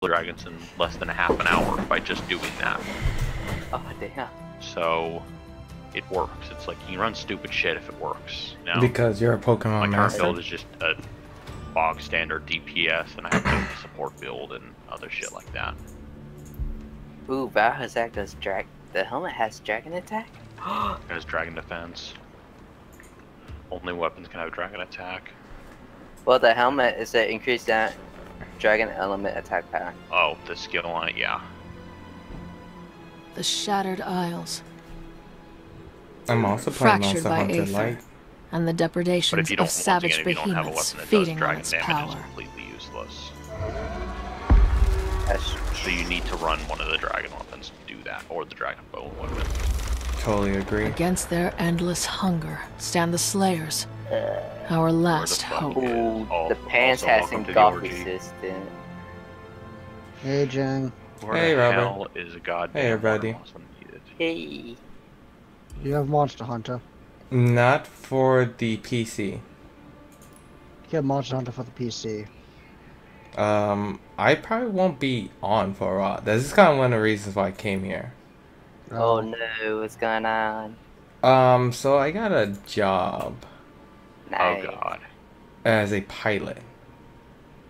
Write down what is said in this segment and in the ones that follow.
dragons in less than half an hour by just doing that. Oh damn. So it works. It's like you can run stupid shit if it works. You know? Because you're a Pokemon My current master. build is just a bog standard DPS, and I have to support build and other shit like that. Ooh, Biohazard does drag. The helmet has dragon attack. It has dragon defense. Only weapons can have dragon attack. Well, the helmet is to increase that dragon element attack power. Oh, the skill on it, yeah. The Shattered Isles, I'm also playing fractured Monster by Hunter Aether, Light. and the But depredations if you don't, of savage if you don't have a behemoths weapon that does feeding on dragon its damage, power. it's completely useless. That's So you need to run one of the dragon weapons to do that, or the dragon bone weapon. Totally agree. Against their endless hunger stand the Slayers, our last fuck hope. is- ooh, Oh, the pants also has welcome some to the golf orgy. resistant. Hey, Jang. Where Hey, the Robert. hell is a goddamn Hey, everybody. water muslin needed? Hey. You have Monster Hunter. Not for the PC. You have Monster Hunter for the PC. I probably won't be on for a while. This is kind of one of the reasons why I came here. Oh no, what's going on? So I got a job Nice. Oh god. as a pilot.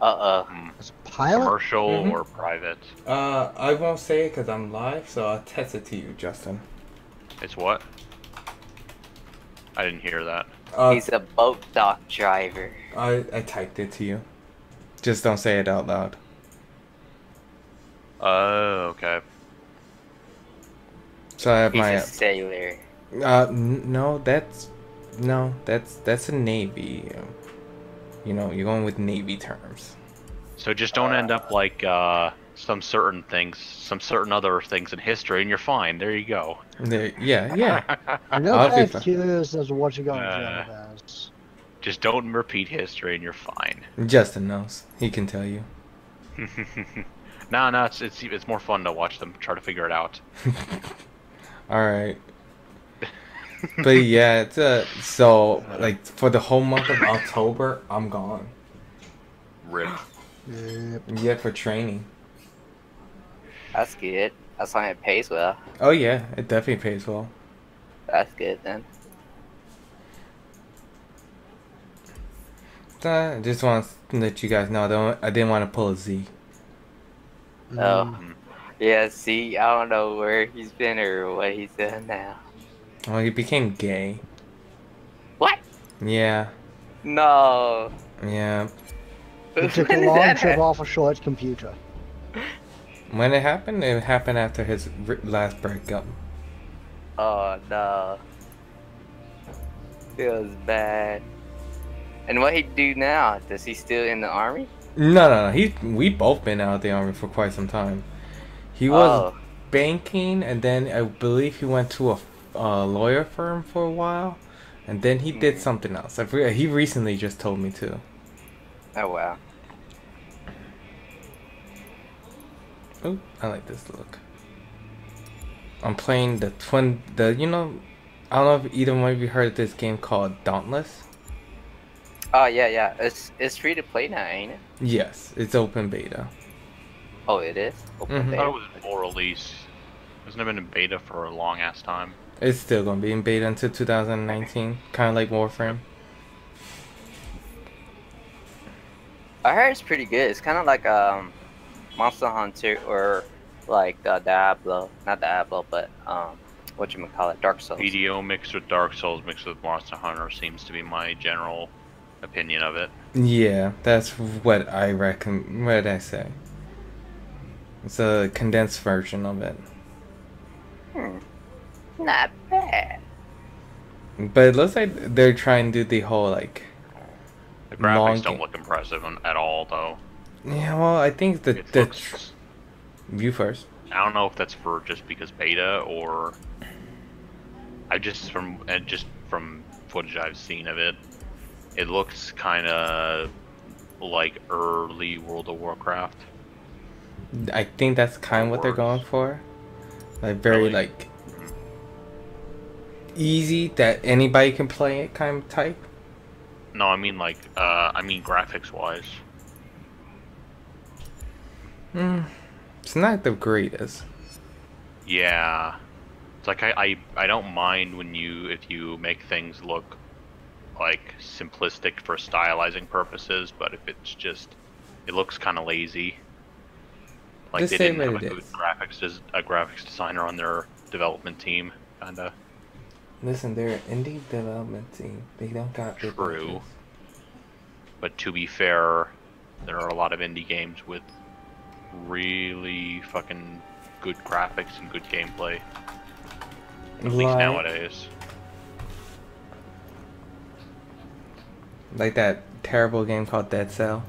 Uh-oh. As a pilot? Commercial Mhm. or private? I won't say it because I'm live, so I'll text it to you, Justin. It's what? I didn't hear that. He's a boat dock driver. I typed it to you. Just don't say it out loud. Oh, okay. So I have He's my a sailor. no, that's a Navy. You know, you're going with Navy terms. So just don't end up like some certain other things in history, and you're fine. There you go. Yeah. I know I'll be kind of curious as to what you're going to Uh, job as. Just don't repeat history, and you're fine. Justin knows. He can tell you. No, it's more fun to watch them try to figure it out. All right. But yeah, it's so like for the whole month of October, I'm gone. Rip. Yep. Yeah, for training. That's good. That's why it pays well. Oh yeah, it definitely pays well. That's good then. I just want to let you guys know I didn't want to pull a Z. Oh. Yeah, see, I don't know where he's been or what he's done now. Well, he became gay. What? Yeah, No. yeah. He took When a did long that trip happen? off a short computer. When it happened after his last breakup. Oh no. Feels bad. And what he do now? Does he still in the army? No. We both been out of the army for quite some time. He was Oh. banking, and then I believe he went to a lawyer firm for a while, and then he did something else. I forget. He recently just told me to. Oh wow. Oh, I like this look. I'm playing I don't know if either one of you heard of this game called Dauntless. Oh yeah. It's free to play now, ain't it? Yes, it's open beta. Oh, it is. Open Mhm. I beta. thought it was in full release. Hasn't it been in beta for a long ass time? It's still gonna be in beta until 2019, kind of like Warframe. I heard it's pretty good. It's kind of like Monster Hunter or like Diablo, not Diablo, but whatchamacallit, Dark Souls. BDO mixed with Dark Souls mixed with Monster Hunter seems to be my general opinion of it. Yeah, that's what I reckon. What did I say? It's a condensed version of it. Not bad. But it looks like they're trying to do the whole like. The Long graphics don't game. look impressive at all, though. Yeah, well, I think the It the looks, you first. I don't know if that's for just because beta or just from footage I've seen of it, it looks kind of like early World of Warcraft. I think that's kind of what they're going for. Like very Really? like easy that anybody can play it kind of type. No, I mean like graphics wise. It's not the greatest. Yeah. It's like I don't mind when if you make things look like simplistic for stylizing purposes, but if it's just it looks kind of lazy. Like Just they say didn't what have it a graphics designer on their development team, kinda. Listen, they're an indie development team. They don't got big True. budgets. But to be fair, there are a lot of indie games with really fucking good graphics and good gameplay. At least nowadays. Like that terrible game called Dead Cell.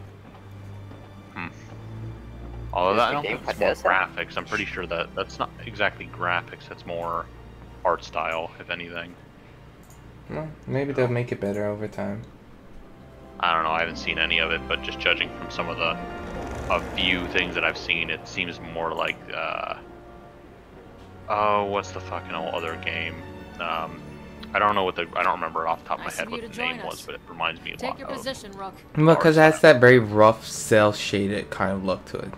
Although I don't game think it's called more Dead Cell? graphics. I'm pretty sure that's not exactly graphics. That's more art style, if anything. Well, maybe they'll make it better over time. I don't know. I haven't seen any of it, but just judging from some of a few things that I've seen, it seems more like oh, what's the fucking other game? I don't remember off the top of my Nice head of you what to the join name was, us. but it reminds me a Take lot your of. position, Rook. Well, because it has that very rough, cel-shaded kind of look to it.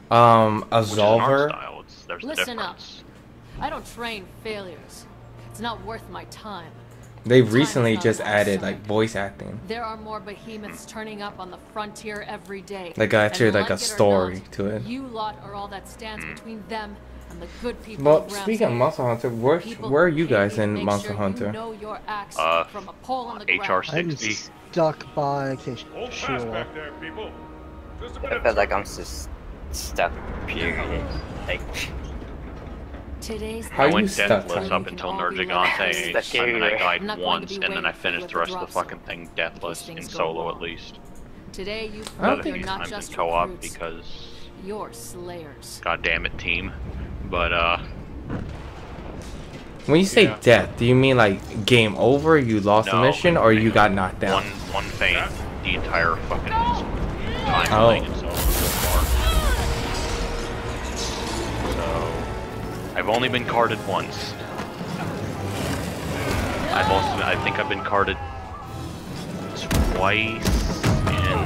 Which is an art Absolver. style. There's the Listen up. difference. I don't train failures. It's not worth my time. They Time recently is not just on our added side. like voice acting. There are more behemoths turning up on the frontier every day. Like actually And like a like it or story not, to it. You lot are all that stands between them and the good people. Well, of speaking of Ramsgate. Monster Hunter, where People are who you pay guys me in to make Monster sure Hunter? You know your axe from a pole in the HR ground. I'm 60. stuck by Hold fast Shore. back there, people. Just a I minute. feel like I'm just stuck. Period. Like Today's How I you went stuck, deathless Tiny? up until Nergigante, Stuck and then I here. died I'm not going to once, be and then I waiting for finished you the rest at of the the drop fucking thing deathless These in things go solo wrong. at least. Today you I don't prove think you're These not times just in co-op recruits. because You're slayers. god damn it, team. But When you say Yeah. death, do you mean like game over, you lost the No, mission, or you got knocked down? one feint the entire fucking time Oh. playing in solo so far. So I've only been carded once. I think I've been carded twice in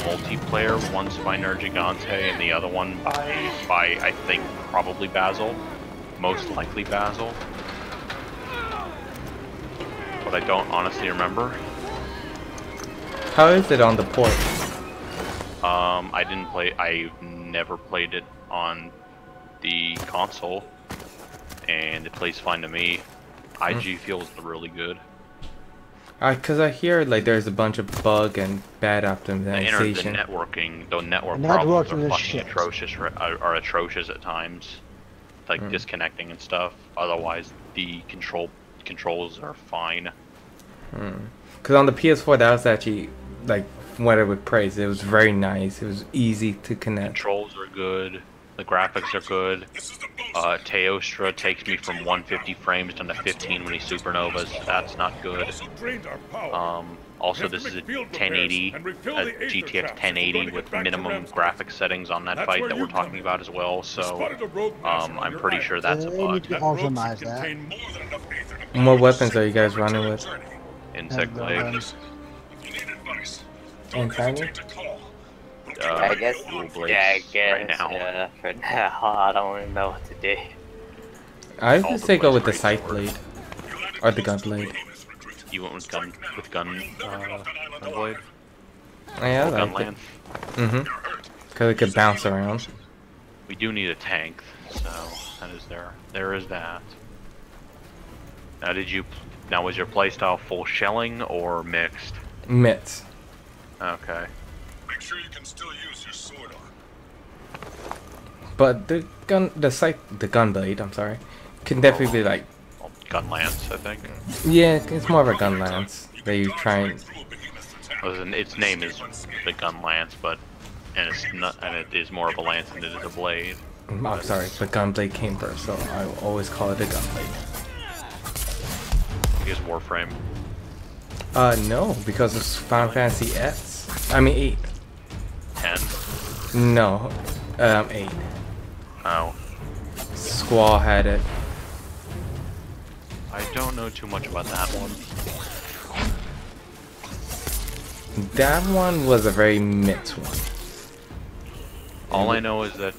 multiplayer. Once by Nergigante and the other one by I think probably Basil. Most likely Basil. But I don't honestly remember. How is it on the port? I never played it on the console, and it plays fine to me. IG feels really good. Cause I hear like there's a bunch of bug and bad The optimization. networking, the network The problems networking are is fucking shit. atrocious. Are atrocious at times, like disconnecting and stuff. Otherwise, the controls are fine. Cause on the PS4 that was actually like what I would praise. It was very nice. It was easy to connect. Controls are good. The graphics are good. Teostra takes me from 150 frames down to 15 when he supernovas. That's not good. Drained our power. Also, this is a 1080, a GTX 1080 with minimum graphics settings on that fight that we're talking about as well. So, I'm pretty sure that's a They bug. need to optimize that. And what weapons are you guys running with? Insect blade. And Tiny? I guess. dual blades Yeah, I guess. right now. Yeah, for now, I don't even know what to do. I All would the say go blades with the great scythe sword. blade or the gun blade. You went with gun blade? Yeah, I Or gun like it. lance. Cause it could bounce around. We do need a tank, so that is there. There is that. Now was your playstyle full shelling or mixed? Mitts. Okay. Make sure you can still use your sword arm. But the gun blade, I'm sorry, can definitely be like, Well, gun lance, I think. yeah, it's more of a gun lance that you try and, Its name is the gun lance, and it is more of a lance than it is a blade. I'm sorry, but gun blade came first, so I will always call it a gun blade. I guess Warframe. No, because it's Final Fantasy X. I mean 8. 10. No, 8. Oh. Squall had it. I don't know too much about that one. That one was a very mixed one. All I know is that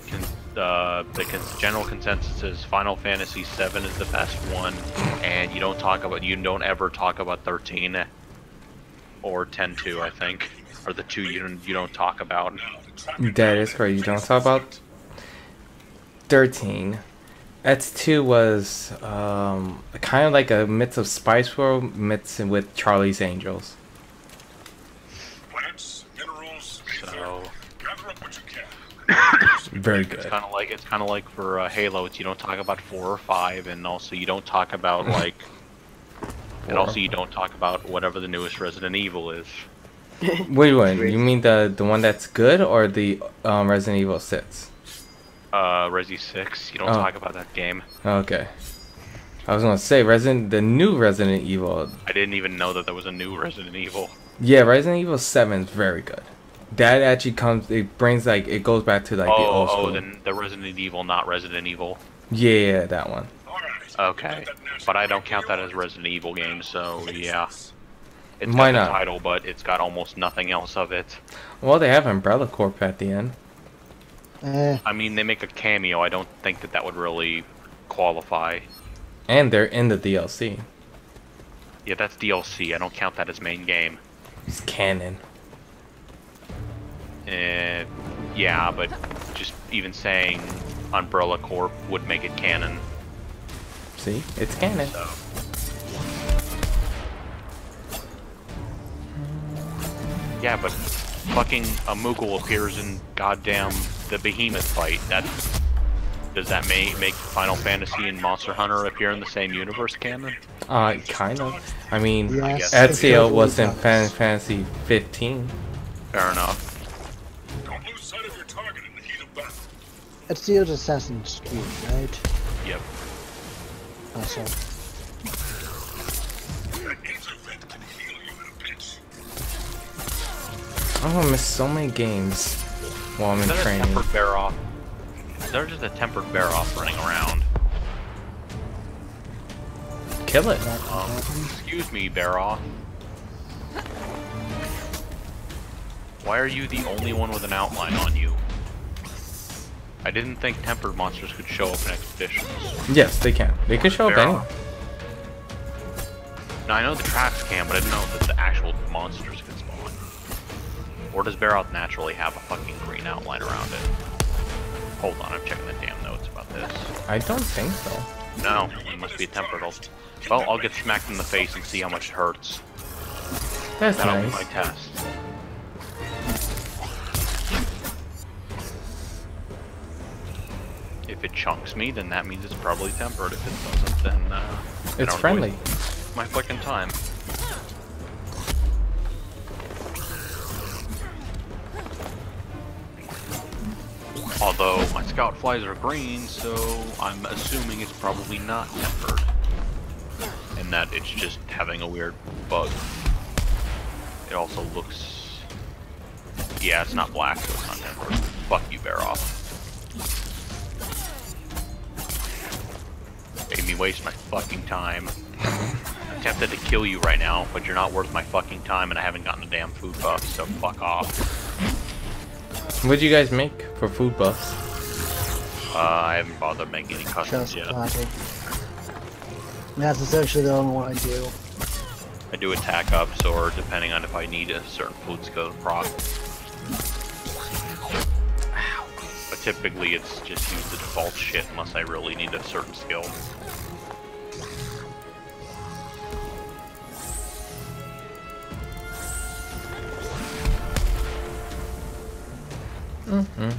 general consensus is Final Fantasy VII is the best one, and you don't ever talk about 13 or 10-2, I think, are the two you don't talk about. That is correct. You don't talk about 13. X2 was kind of like a mix of Spice World mixed with Charlie's Angels. Plants, minerals, So gather up what you can. Very it's good. kind of like for Halo, you don't talk about 4 or 5, and also you don't talk about like, and also you don't talk about whatever the newest Resident Evil is. Wait, you mean the one that's good or the Resident Evil 6? Resi 6. You don't talk about that game. Okay. I was gonna say the new Resident Evil. I didn't even know that there was a new Resident Evil. Yeah, Resident Evil 7 is very good. That actually it goes back to like the old school. Then the Resident Evil, not Resident Evil. Yeah, that one. Okay, but I don't count that as a Resident Evil game, so yeah. It's Why got not? the title, but it's got almost nothing else of it. Well, they have Umbrella Corp at the end. I mean, they make a cameo. I don't think that would really qualify. And they're in the DLC. Yeah, that's DLC. I don't count that as main game. It's canon. Yeah, but just even saying Umbrella Corp would make it canon. See? It's canon. So. Yeah, but fucking a Moogle appears in goddamn the Behemoth fight. Does that make Final Fantasy and Monster Hunter appear in the same universe canon? Kind of. I mean, Yes, Ezio was in Final Fantasy 15. Fair enough. Don't lose sight of your target in the heat of battle. It's the old Assassin's Creed, right? Yep. Also. That laser vent can heal you in a pinch. I'm gonna miss so many games while I'm in Is that a training. tempered bear off? Is there just a tempered bear off running around? Kill it. Excuse me, bear off. Why are you the only one with an outline on you? I didn't think tempered monsters could show up in expeditions. Yes, they can. They can show up Bear anywhere. off. Now I know the traps can, but I didn't know that the actual monsters could spawn. Or does Barroth naturally have a fucking green outline around it? Hold on, I'm checking the damn notes about this. I don't think so. No, it must be a tempered. Well, I'll get smacked in the face and see how much it hurts. That's That'll be nice. my test. If it chunks me, then that means it's probably tempered. If it doesn't, then I It's don't friendly. waste my fucking time. Although my scout flies are green, so I'm assuming it's probably not tempered. And that it's just having a weird bug. It also looks... Yeah, it's not black, so it's not tempered. Fuck you, bear off. Made me waste my fucking time. I'm tempted to kill you right now, but you're not worth my fucking time and I haven't gotten a damn food buff, so fuck off. What'd you guys make for food buffs? I haven't bothered making any customs Just yet. planting. That's essentially the only one I do. I do attack ups, or depending on if I need a certain food skill to proc. But typically it's just use the default shit unless I really need a certain skill. Mm-hmm.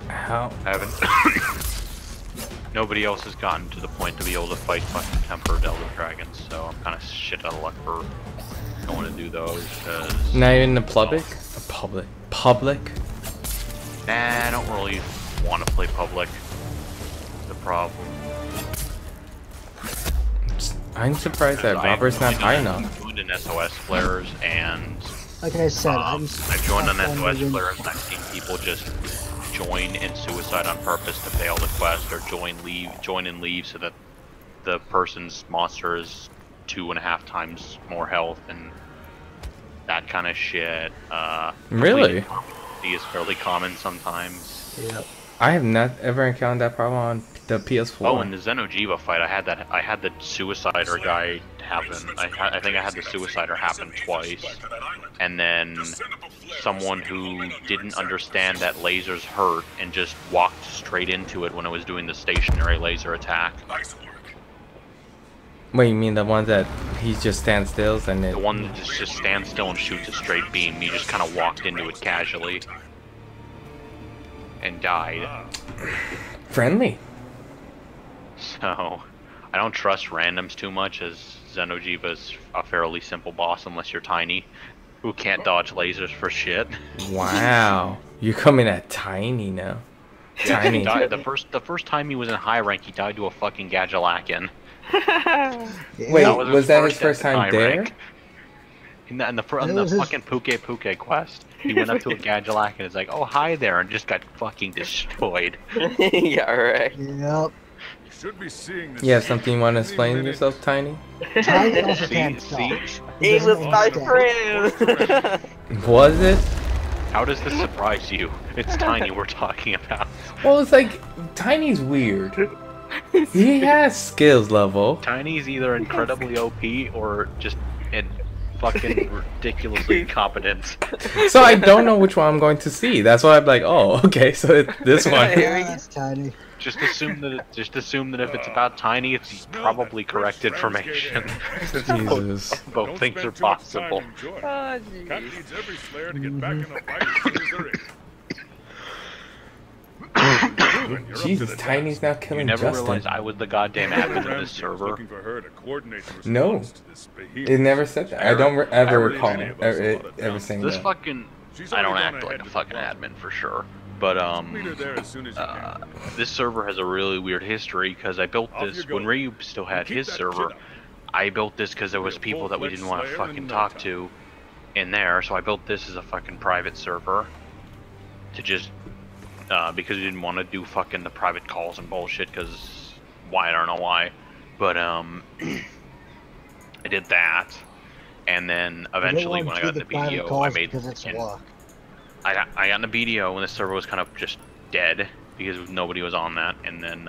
How? I haven't. Nobody else has gotten to the point to be able to fight fucking tempered elder dragons, so I'm kind of shit out of luck for going to do those. Cause, Not even the public? Public? Nah, I don't really want to play public. The problem. I'm surprised that Robert's not high enough. I've joined in SOS flares and Like I said, I've joined on I found SOS the- flares and I've seen people just join in suicide on purpose to fail the quest, or join and leave so that the person's monster is 2.5 times more health and that kind of shit. Really? latency is fairly common sometimes. Yep. I have not ever encountered that problem on the PS4. Oh, in the Xenojiva fight, I had the Suicider guy happen. I think I had the Suicider happen twice, and then someone who didn't understand that lasers hurt and just walked straight into it when I was doing the stationary laser attack. Wait, you mean the one that he just stands still and it... The one that just stands still and shoots a straight beam. He just kind of walked into it casually and died. Friendly. So, I don't trust randoms too much, as Xenojiva's a fairly simple boss unless you're tiny, who can't dodge lasers for shit. Wow. You're coming at Tiny now. Yeah, he Tiny. died, the first time he was in high rank, he died to a fucking Gajalakan. Wait, That was that his at first the time high there? rank. In the It was his- fucking Puke quest, he went up to a Gajalakan and is like, "Oh, hi there," and just got fucking destroyed. Yeah, right. Yep. You should be seeing this. You have something you want to explain yourself, Tiny? Tiny also See, can't see? talk. He was doesn't my understand. friend. Was it? How does this surprise you? It's Tiny we're talking about. Well, it's like, Tiny's weird. He has skills level. Tiny's either incredibly OP or just fucking ridiculously incompetent. So I don't know which one I'm going to see. That's why I'm like, oh, okay, so it's this one. Yeah, that's Tiny. Just assume that if it's about Tiny, it's probably correct information. Since Jesus. both Don't things are spend too much time possible. enjoying it. Oh, Cat jeez. needs every Slayer to get back in the fight as soon as they're in. Jesus, Tiny's now You killing never Justin. realized I was the goddamn admin of this server. Looking for her to coordinate the No. response to this behemoth. It never said that. I don't ever really recall any of us a lot of ever times. saying This that. fucking She's I don't already act gone like ahead a with fucking the boss. admin for sure, but Meet her there as soon as you can. this server has a really weird history because I built Off this you go. when Ryu still had Keep his that server. chin up. I built this because there was Be a people that we full-fledged didn't want to Slayer in fucking no talk time. to in there, so I built this as a fucking private server to just because we didn't want to do fucking the private calls and bullshit. Because why? I don't know why, but I did that, and then eventually when I got in the BDO, I made because it's and work. I got in the BDO when the server was kind of just dead because nobody was on that, and then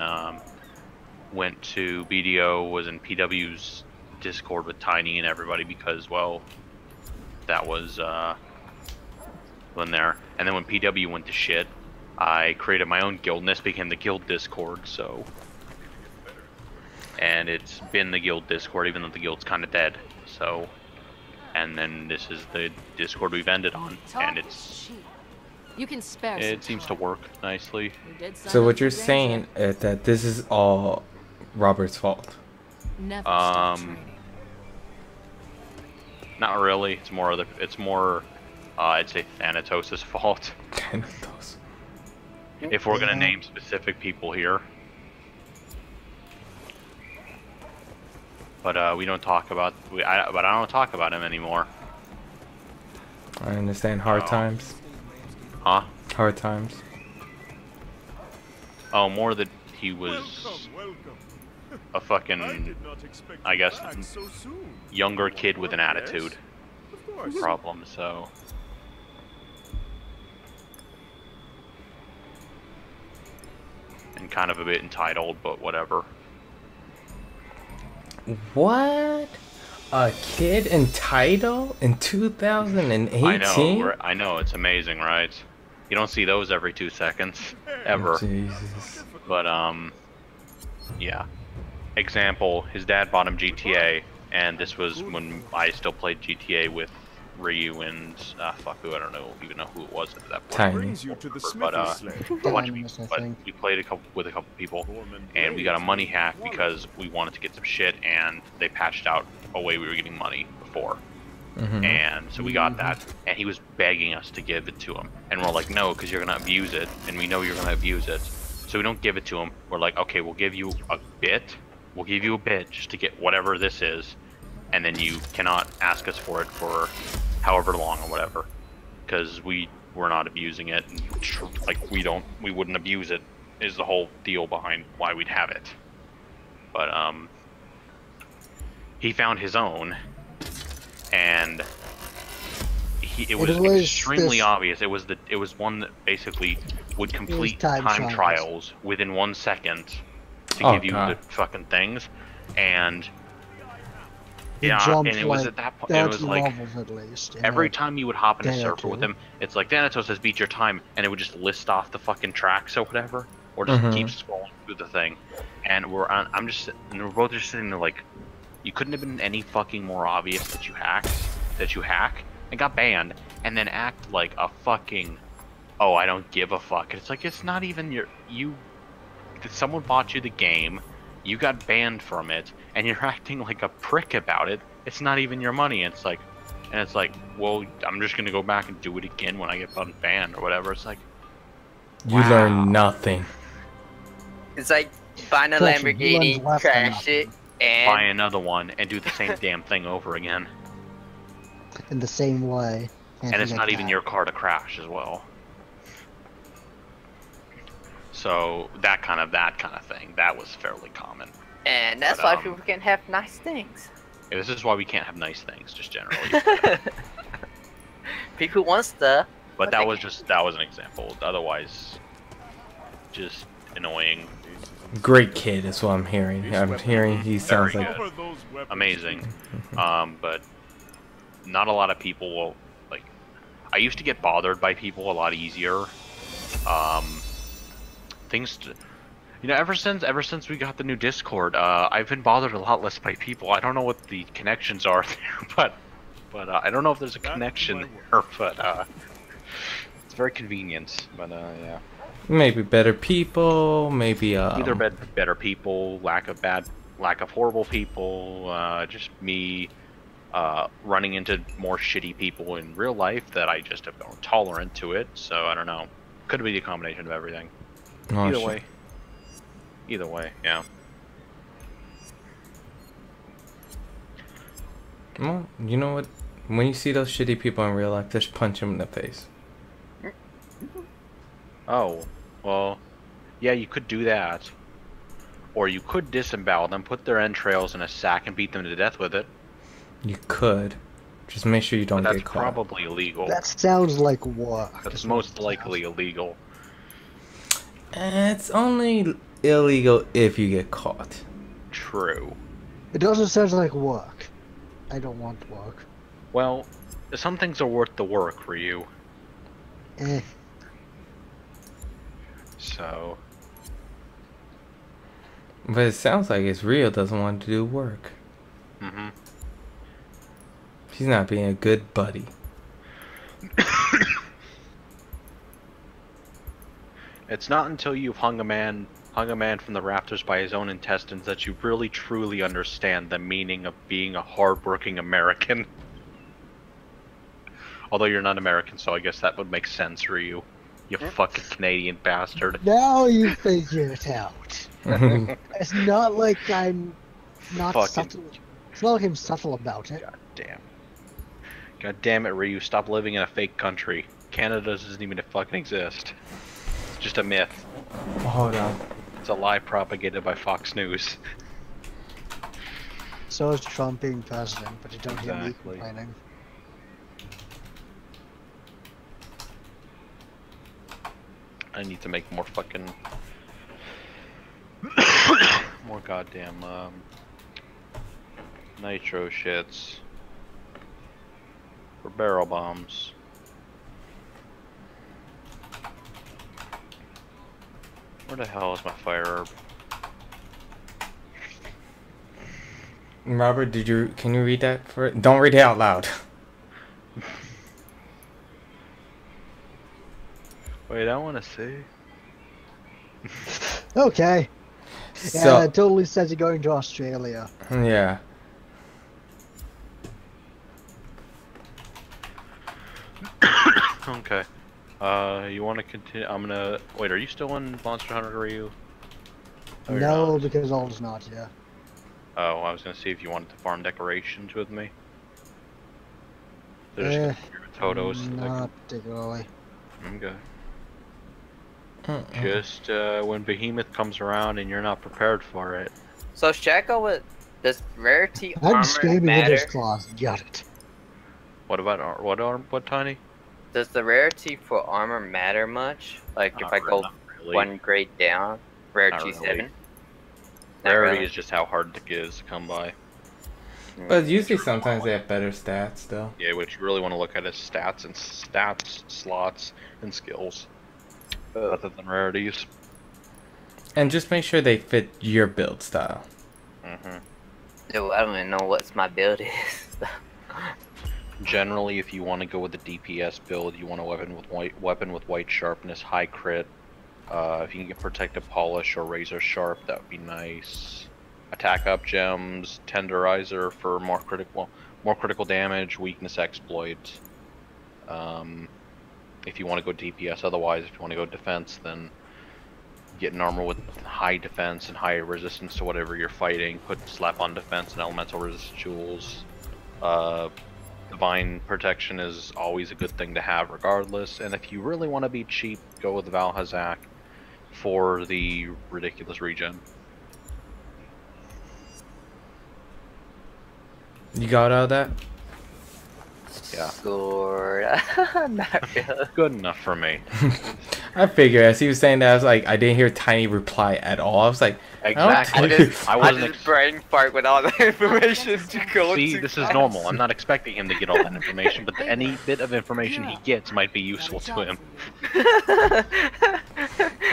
went to BDO, was in PW's Discord with Tiny and everybody because, well, that was when there. And then when PW went to shit, I created my own guild, and this became the guild Discord. So, and it's been the guild Discord even though the guild's kind of dead. So, and then this is the Discord we've ended on, and You can spare it seems to work nicely. So what you're saying is that this is all Robert's fault. Never stop training. Not really. It's more I'd say Thanatos' fault. Thanatos. If we're gonna Yeah. name specific people here. But we don't talk about but I don't talk about him anymore. I understand hard Oh. times. Huh? Hard times. Oh, more that he was Welcome, welcome. a I fucking did not expect I you guess back so soon. younger kid with an Yes, attitude Of course. problem, so and kind of a bit entitled, but whatever. What? A kid entitled in 2018? I know, it's amazing, right? You don't see those every 2 seconds, ever. Jesus. But yeah. Example: his dad bought him GTA, and this was when I still played GTA with Ryu and fuck who I don't know even know who it was at that point. Tiny. Brings you to the But smithy a slave. bunch of Dynamis, people. I But think. we played with a couple people, Foreman and we got a Blaze money is hack one of because them. we wanted to get some shit, and they patched out a way we were getting money before. Mhm. And so we got that, and he was begging us to give it to him, and we're like, no, because you're gonna abuse it, and we know you're gonna abuse it, so we don't give it to him. We're like, okay, we'll give you a bit just to get whatever this is, and then you cannot ask us for it for however long or whatever, because we're not abusing it, and like we wouldn't abuse it is the whole deal behind why we'd have it. But he found his own. And it was was extremely this- obvious. It was one that basically would complete time time trials. trials within 1 second to Oh, give you God. the fucking things, and He yeah, jumped and it was like at that point. 30 It was like levels at least. in every a time you would hop in a day or server with two. him, it's like Thanatos has beat your time, and it would just list off the fucking tracks or whatever, or just keep scrolling through the thing. And we're both just sitting there like, you couldn't have been any fucking more obvious that you hack and got banned, and then act like a fucking, oh, I don't give a fuck. It's like, it's not even someone bought you the game, you got banned from it, and you're acting like a prick about it. It's not even your money. It's like, well, I'm just gonna go back and do it again when I get banned or whatever. It's like, You learn nothing. It's like buying a Correction, he Lamborghini, learns less than crash it, and buy another one and do the same damn thing over again. in the same way. And it's he not got even banned. your car to crash as well. So that kind of thing, that was fairly common. and that's But, why people can have nice things. Yeah, this is why we can't have nice things, just generally. People want stuff. But they that was an example. Otherwise, just annoying, Great kid is what I'm hearing. I'm hearing he sounds Very like good. Amazing. But not a lot of people will, like, I used to get bothered by people a lot easier. Ever since we got the new Discord, I've been bothered a lot less by people. I don't know what the connections are there, but I don't know if there's a connection there, but it's very convenient. But yeah, maybe better people, maybe either better people, lack of horrible people, just me running into more shitty people in real life that I just have grown tolerant to it. So I don't know. Could be a combination of everything. Oh, Either shit. way. Either way, yeah. Well, you know what? When you see those shitty people in real life, just punch them in the face. Oh, well, yeah, you could do that. Or you could disembowel them, put their entrails in a sack, and beat them to death with it. You could. Just make sure you don't But that's get caught. probably illegal. That sounds like work. That's is what most it likely sounds. illegal. It's only illegal if you get caught. True. It also sounds like work. I don't want work. Well, some things are worth the work for you. Eh. So, But it sounds like it's real doesn't want to do work. mhm. She's not being a good buddy. It's not until you've hung a man from the rafters by his own intestines that you really truly understand the meaning of being a hardworking American. Although you're not American, so I guess that would make sense for you. You fucking Canadian bastard. Now you figure it out. It's not like I'm not Fucking- subtle. It's not like I'm subtle about it. God damn. God damn it, Ryu. Stop living in a fake country. Canada doesn't even fucking exist. It's just a myth. Hold on. It's a lie propagated by Fox News. So is Trump being president, but you don't hear me Exactly. complaining. I need to make more fucking... more goddamn, nitro shits. For barrel bombs. Where the hell is my fire herb? Robert, can you read that for? Don't read it out loud. Wait, I want to see. Okay. Yeah, So, it totally says you're going to Australia. yeah. Okay. You want to continue? I'm gonna... Wait, are you still in Monster Hunter, Ryu? Oh, you're No, not. because Ald's not here. Oh, I was gonna see if you wanted to farm decorations with me. They're just Eh, gonna be Totos. Not particularly. Okay. Mm-mm. Just when Behemoth comes around and you're not prepared for it. So Shaco, with does rarity I'm armor screaming with matter? his claws. Got it. What about what Tiny? Does the rarity for armor matter much? Like if I go Not really. one grade down, rarity Not really. 7? Rarity is just how hard it is to come by. But usually sometimes they have better stats though. Yeah, what you really want to look at is stats, slots, and skills, rather than rarities. And just make sure they fit your build style. Dude, I don't even know what my build is. Generally, if you want to go with the DPS build, you want a weapon with white sharpness, high crit. If you can get protective polish or razor sharp, that would be nice. Attack up gems, tenderizer for more critical damage, weakness exploit. If you want to go DPS, otherwise, if you want to go defense, then get an armor with high defense and high resistance to whatever you're fighting. Slap on defense and elemental resistuals. Divine protection is always a good thing to have regardless. And if you really want to be cheap, go with Valhazak for the ridiculous regen. You got all that? Yeah. Sword. Not really. Good enough for me. I figured as he was saying that, I was like, I didn't hear Tiny reply at all. I was like, Exactly. I I I wasn't just brain fart with all the information to go See, to this is class. normal. I'm not expecting him to get all that information, but any bit of information he gets might be useful to him.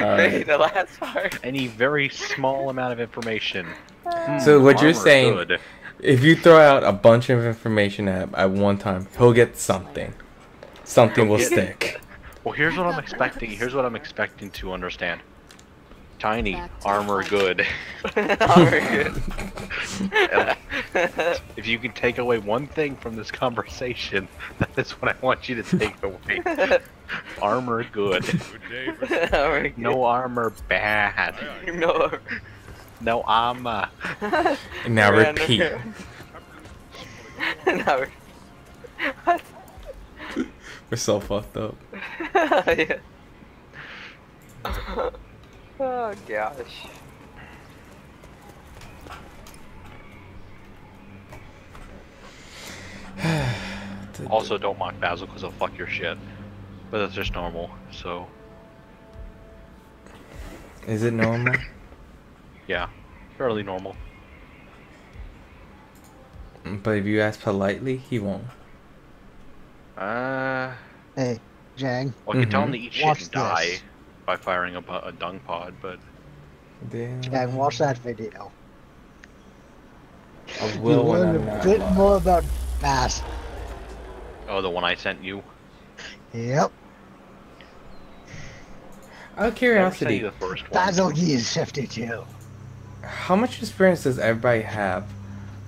Maybe the last part. Any very small amount of information. So what you're Armor, saying, good. if you throw out a bunch of information at one time, he'll get something. Something will get- stick. Well, here's what I'm expecting. Here's what I'm expecting to understand. Tiny, Back to armor the good. Armor good. If you can take away one thing from this conversation, that is what I want you to take away. Armor good. Good day for Armor good. No armor bad. No. No armor. Now Random. repeat. No. What? We're so fucked up. Yeah. Oh gosh. Also, don't mock Basil because he'll fuck your shit. But that's just normal, so Is it normal? yeah, fairly normal. But if you ask politely, he won't. Hey, Jang, Well, you can tell him to eat shit Watch and die this. by firing a dung pod, but Damn. Jang, watch that video. I You will when learn I'm a not bit live. more about Bass. oh, the one I sent you. Yep. Out of I sent curiosity, you the first one. Basil is 52. how much experience does everybody have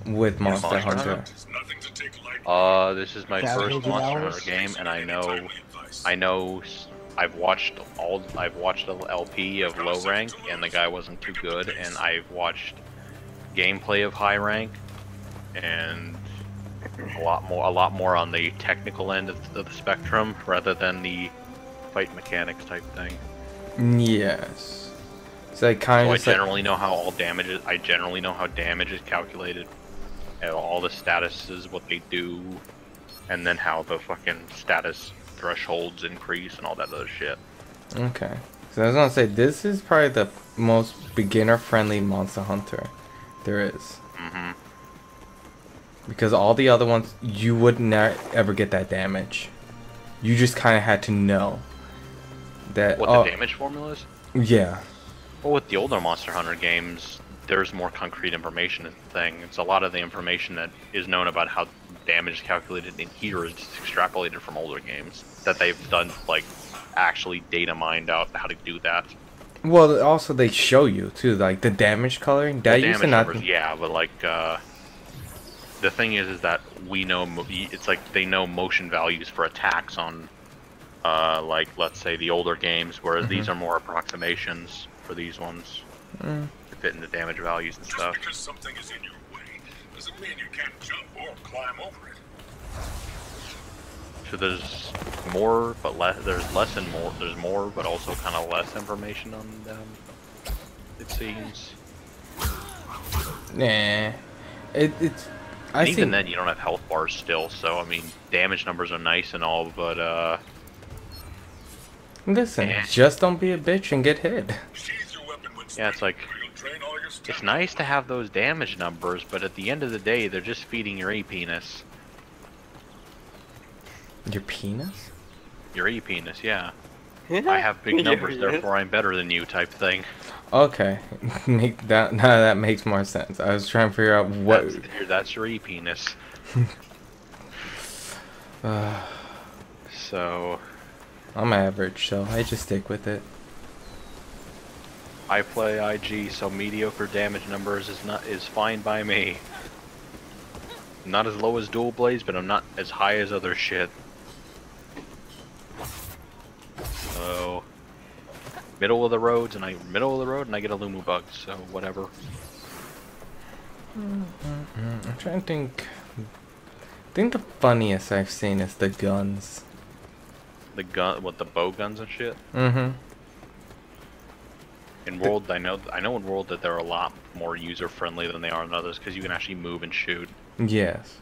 with Monster Monster Hunter? Hunter? It's nothing to take lightly. This is my $1,000? first Monster Hunter game, and I know, I've watched the LP of low rank, and the guy wasn't too good, and I've watched gameplay of high rank, and a lot more on the technical end of the spectrum rather than the fight mechanics type thing. Yes. So I So kind I of just like, generally know how all damage is. I generally know how damage is calculated, and all the statuses, what they do, and then how the fucking status thresholds increase and all that other shit. okay. So I was gonna say this is probably the most beginner-friendly Monster Hunter there is. Mm-hmm. Because all the other ones, you would not ever get that damage. You just kind of had to know that. What oh, the damage formula is? yeah. Well, with the older Monster Hunter games, there's more concrete information is the thing. It's a lot of the information that is known about how damage is calculated in here is just extrapolated from older games that they've done, like, actually data mined out how to do that. Well, also they show you too, like the damage coloring. That The used to damage not. numbers, yeah, but like, the thing is that we know, it's like they know motion values for attacks on, like, let's say the older games, whereas these are more approximations for these ones to fit into damage values and Just stuff. because something is in your way doesn't mean you can't jump or climb over it. So there's more, but less. There's less and more. There's more, but also kind of less information on them. It seems. Nah. It's And even then, you don't have health bars still, so I mean, damage numbers are nice and all, but Listen, just don't be a bitch and get hit. Sheath your weapon when yeah, it's like, It'll drain all your stamina. it's nice to have those damage numbers, but at the end of the day, they're just feeding your E-penis. Your penis? Your E-penis, yeah. I have big numbers, therefore I'm better than you, type thing. Okay, make that now that makes more sense. I was trying to figure out what. That's your E-penis. So I'm average, so I just stick with it. I play IG, so mediocre damage numbers is fine by me. Not as low as dual blades, but I'm not as high as other shit. So middle of the road, and I get a Lumu bug, so whatever. I'm trying to think. I think the funniest I've seen is the guns. The gun, what, the bow guns and shit. Mm-hmm. In World, I know in World that they're a lot more user friendly than they are in others, because you can actually move and shoot. Yes.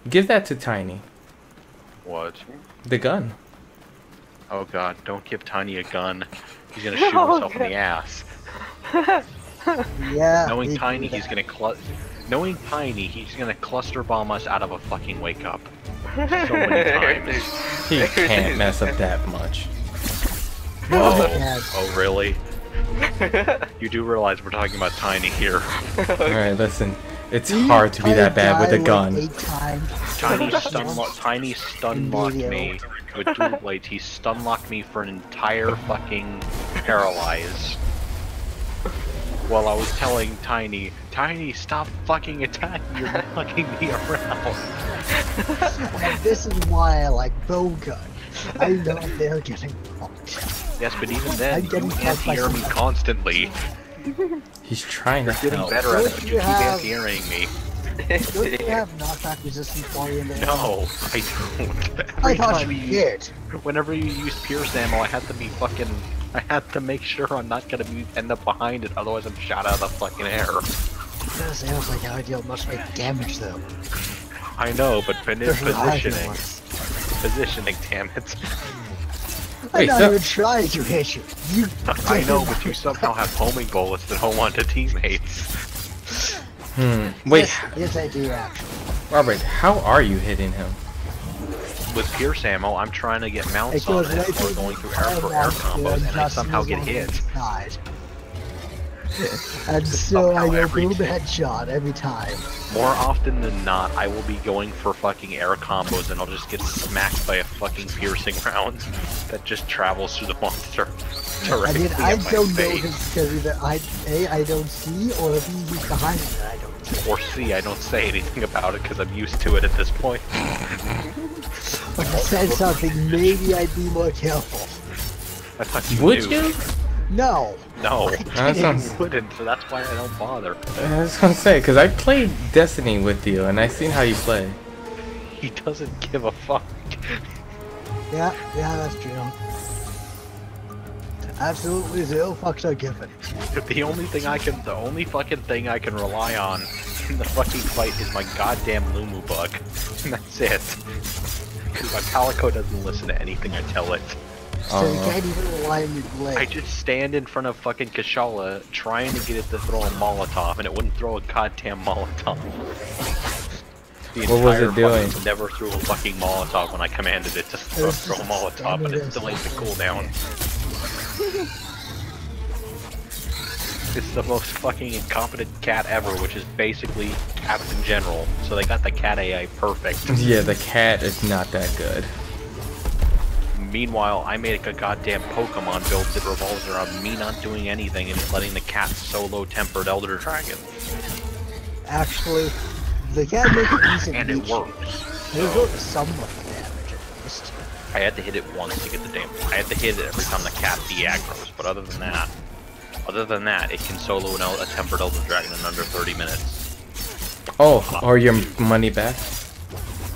Give that to Tiny. What? The gun. Oh god, don't give Tiny a gun. He's gonna shoot himself in the ass. Yeah. Knowing they Tiny, do he's that. gonna cluster bomb us out of a fucking wake up. So many times. He can't mess up that much. Oh, really? You do realize we're talking about Tiny here. Alright, listen. It's hard to be that bad with a gun. 8 times. Tiny stun locked me with dual blades. He stun locked me for an entire fucking paralyze. While I was telling Tiny, stop fucking attacking, you're knocking me around. And this is why I like bowgun. I know they're getting fucked. Yes, but even then, I'm you getting fucked by anti-air me somebody. constantly. He's trying to Getting help. better at it, Don't but you you keep have- anti-airing me. Don't you have knockback resistance while you're in there? No, I don't. I Every thought time you did. Whenever you use Pierce ammo, I have to make sure I'm not gonna end up behind it, otherwise I'm shot out of the fucking air. That sounds like how I deal much make damage though. I know, but There's positioning. ones. Positioning, damn it. I'm Wait, not so- even trying to hit you. You I know, but you somehow have homing bullets that home onto teammates. Wait, Yes, I do actually. Robert, how are you hitting him? With Pierce ammo, I'm trying to get mounts It on goes it right or through going the through air combos, and I somehow get hit. And so I Somehow go every boom time. headshot every time. More often than not, I will be going for fucking air combos and I'll just get smacked by a fucking piercing round that just travels through the monster I directly mean, I at my don't face. notice because either I don't see, or if he's behind me that I don't see. Or C, I don't say anything about it because I'm used to it at this point. If I said something, maybe I'd be more careful. I thought you Would knew. you? No. No, That sounds. you wouldn't, so that's why I don't bother. I was gonna say, because I played Destiny with you, and I seen how you play. He doesn't give a fuck. Yeah, that's true. Absolutely zero fucks are given. The only fucking thing I can rely on in the fucking fight is my goddamn Lumu bug. And that's it. Because my Palico doesn't listen to anything I tell it. So you can't even rely on your blade. I just stand in front of fucking Kashala trying to get it to throw a Molotov, and it wouldn't throw a goddamn Molotov. The What was entire it doing? fight never threw a fucking Molotov when I commanded it to throw a Molotov, but it delayed the cooldown. It's the most fucking incompetent cat ever, which is basically cats in general. So they got the cat AI perfect. Yeah, the cat is not that good. Meanwhile, I made a goddamn Pokemon build that revolves around me not doing anything and just letting the cat solo tempered Elder Dragon. Actually, the cat makes a decent And it leech. works. It'll go to somewhat damage at least. I had to hit it once to get the damn. I had to hit it every time the cat de-aggroes, but other than that, it can solo a tempered Elder Dragon in under 30 minutes. Oh, or your money back?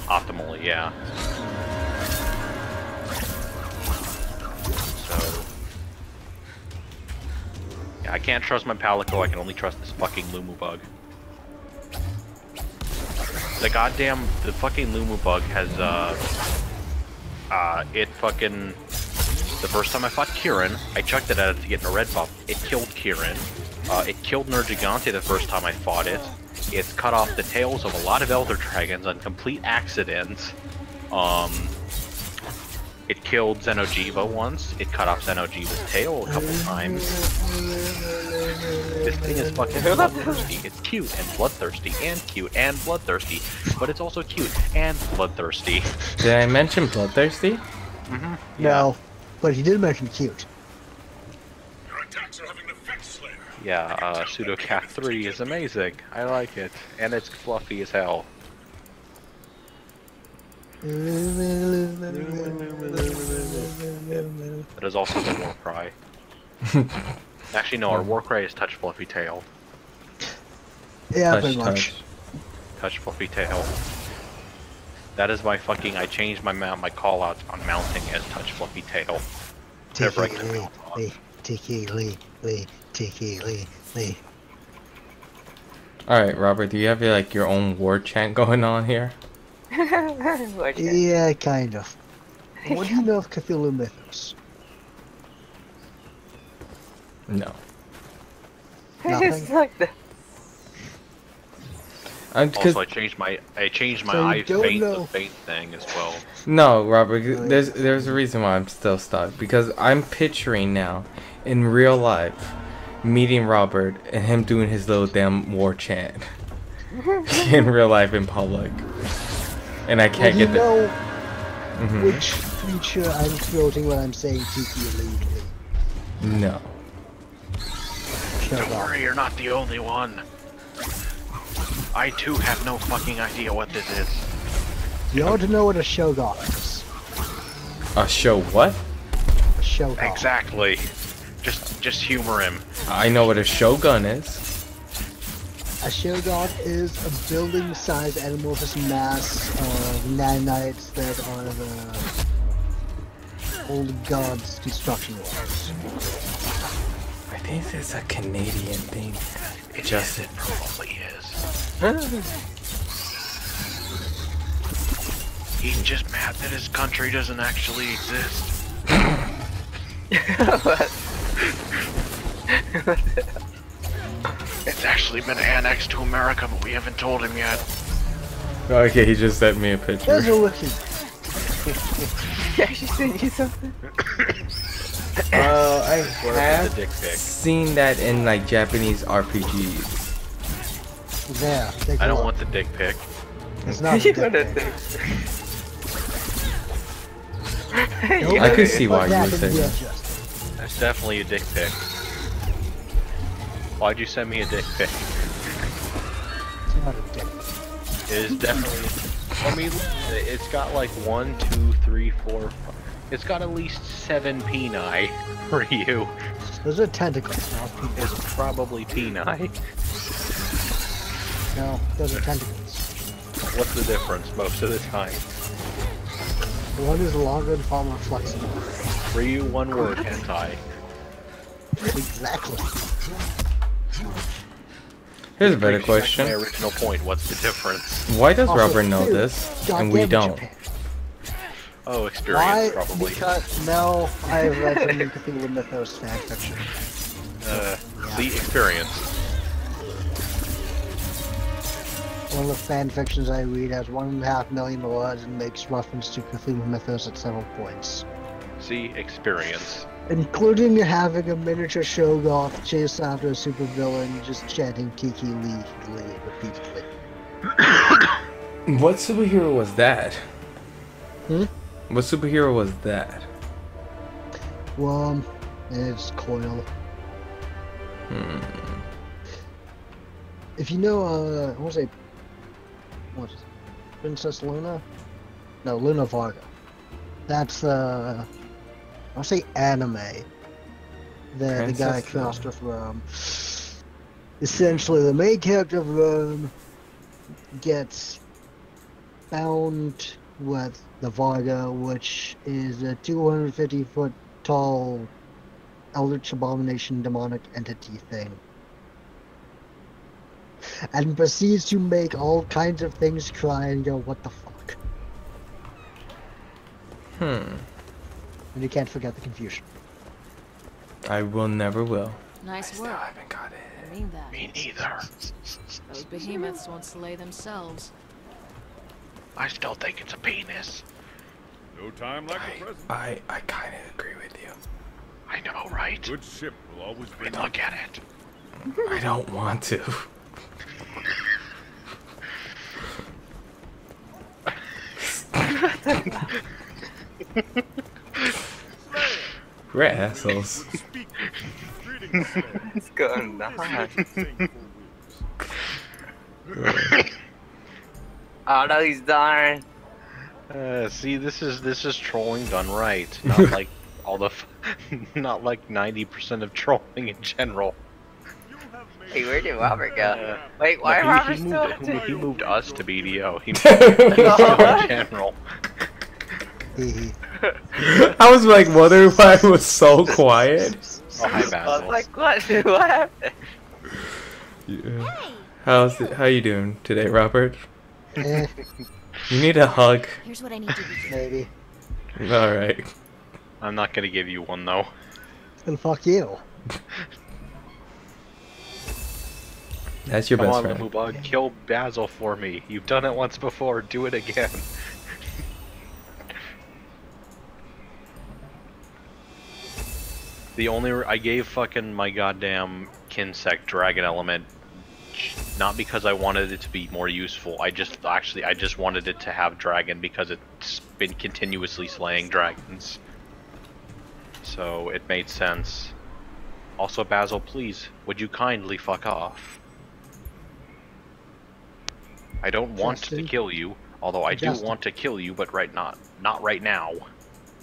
Optimally, yeah. So, yeah, I can't trust my Palico, I can only trust this fucking Lumu bug. the fucking Lumu bug has, it fucking, the first time I fought Kieran, I chucked it at it to get a red buff. It killed Kieran. It killed Nergigante the first time I fought it. It's cut off the tails of a lot of Elder Dragons on complete accident. It killed Xeno'jiiva once. It cut off Xeno'jiiva's tail a couple times. This thing is fucking bloodthirsty. It's cute and bloodthirsty and cute and bloodthirsty, but it's also cute and bloodthirsty. Did I mention bloodthirsty? Mm-hmm. No, but he did mention cute. Your attacks are having an effect, Slayer. Yeah, Pseudocat 3 is amazing. I like it. And it's fluffy as hell. That is also the war cry. Actually, no, our war cry is touch fluffy tail. Yeah, Touch, pretty much. touch. Touch fluffy tail. That is my fucking. I changed my callouts on mounting as touch fluffy tail. Whenever I can mount on. Tiki. Alright, Robert, do you have like your own war chant going on here? Yeah, kind of. What do you know of Cthulhu Mythos? No. Nothing? like that. Also, I changed my So you eye don't faint know- the faint thing as well. No, Robert, there's a reason why I'm still stuck. Because I'm picturing now, in real life, meeting Robert and him doing his little damn war chant. In real life, in public. And I can't Well, get you the... know Mhm. which creature I'm quoting when I'm saying Tiki Elite? No. Don't worry, you're not the only one. I too have no fucking idea what this is. You ought to know what a Shogun is. A show what? A Shogun. Exactly. Just humor him. I know what a shogun is. A Shogun is a building-sized amorphous mass of nanites that are the old gods' construction works. I think it's a Canadian thing. It probably is. He's just mad that his country doesn't actually exist. It's actually been annexed to America, but we haven't told him yet. Okay, he just sent me a There's picture. a wiki. Yeah, she sent you something. I Where's have the dick pic? seen that in like Japanese RPGs. There. Take I a don't look. want the dick pic. It's not a You dick wanna pic. think. I could see why But you would that say can be that. adjusted. That's definitely a dick pic. Why'd you send me a dick pic? It's not a dick pic. It is definitely. I mean, it's got like 1, 2, 3, 4, 5. It's got at least 7 peni for you. Those are tentacles, not people. It's probably peni. No, those are tentacles. What's the difference most of the time? One is longer and far more flexible. For you, one word, hentai. Exactly. Here's a better Brings me back to question. My original point. What's the difference? Why does Also, Robert know dude, this and we goddamn don't? Japan. Oh, experience Why? probably. Because no, I've read some Cthulhu Mythos fanfiction. The experience. One of the fan fictions I read has 1.5 million words and makes reference to Cthulhu Mythos at several points. See, experience. Including having a miniature Shogun chase after a supervillain just chanting Tiki Lee repeatedly. What superhero was that? Hmm? What superhero was that? Well, it's Coil. If you know, I want to say, what is it? Princess Luna? No, Luna Varga. That's, I'll say anime. The guy Princess cast of Rome. Essentially, the main character of Rome gets bound with the Varga, which is a 250-foot tall Eldritch Abomination demonic entity thing. and proceeds to make all kinds of things cry and go, what the fuck? And you can't forget the confusion. I will never will. Nice I work. haven't got it. I mean that. Me neither. Those behemoths won't slay themselves. I still think it's a penis. No time like the present. I kind of agree with you. I know, right? Good ship will always I bring mean, look at it. I don't want to. We're assholes. What's going on? Oh no, he's dying. See, this is trolling done right. Not like all the, not like 90% of trolling in general. Hey, where did Robert go? Wait, why No, Robert he still? he moved us to BDO. He moved us in general. I was like wondering why it was so quiet. Oh, hi, I was Basil. like, what? What happened? Yeah. How you doing today, Robert? Eh, You need a hug. Here's what I need you to do. maybe. All right. I'm not gonna give you one though. And fuck you. That's your Come best on, friend. little bug, kill Basil for me. You've done it once before. Do it again. I gave fucking my goddamn Kinsect dragon element not because I wanted it to be more useful. I just wanted it to have dragon because it's been continuously slaying dragons. So it made sense. Also, Basil, please, would you kindly fuck off? I don't want to Justin? kill you, although I do Justin. want to kill you, but not right now.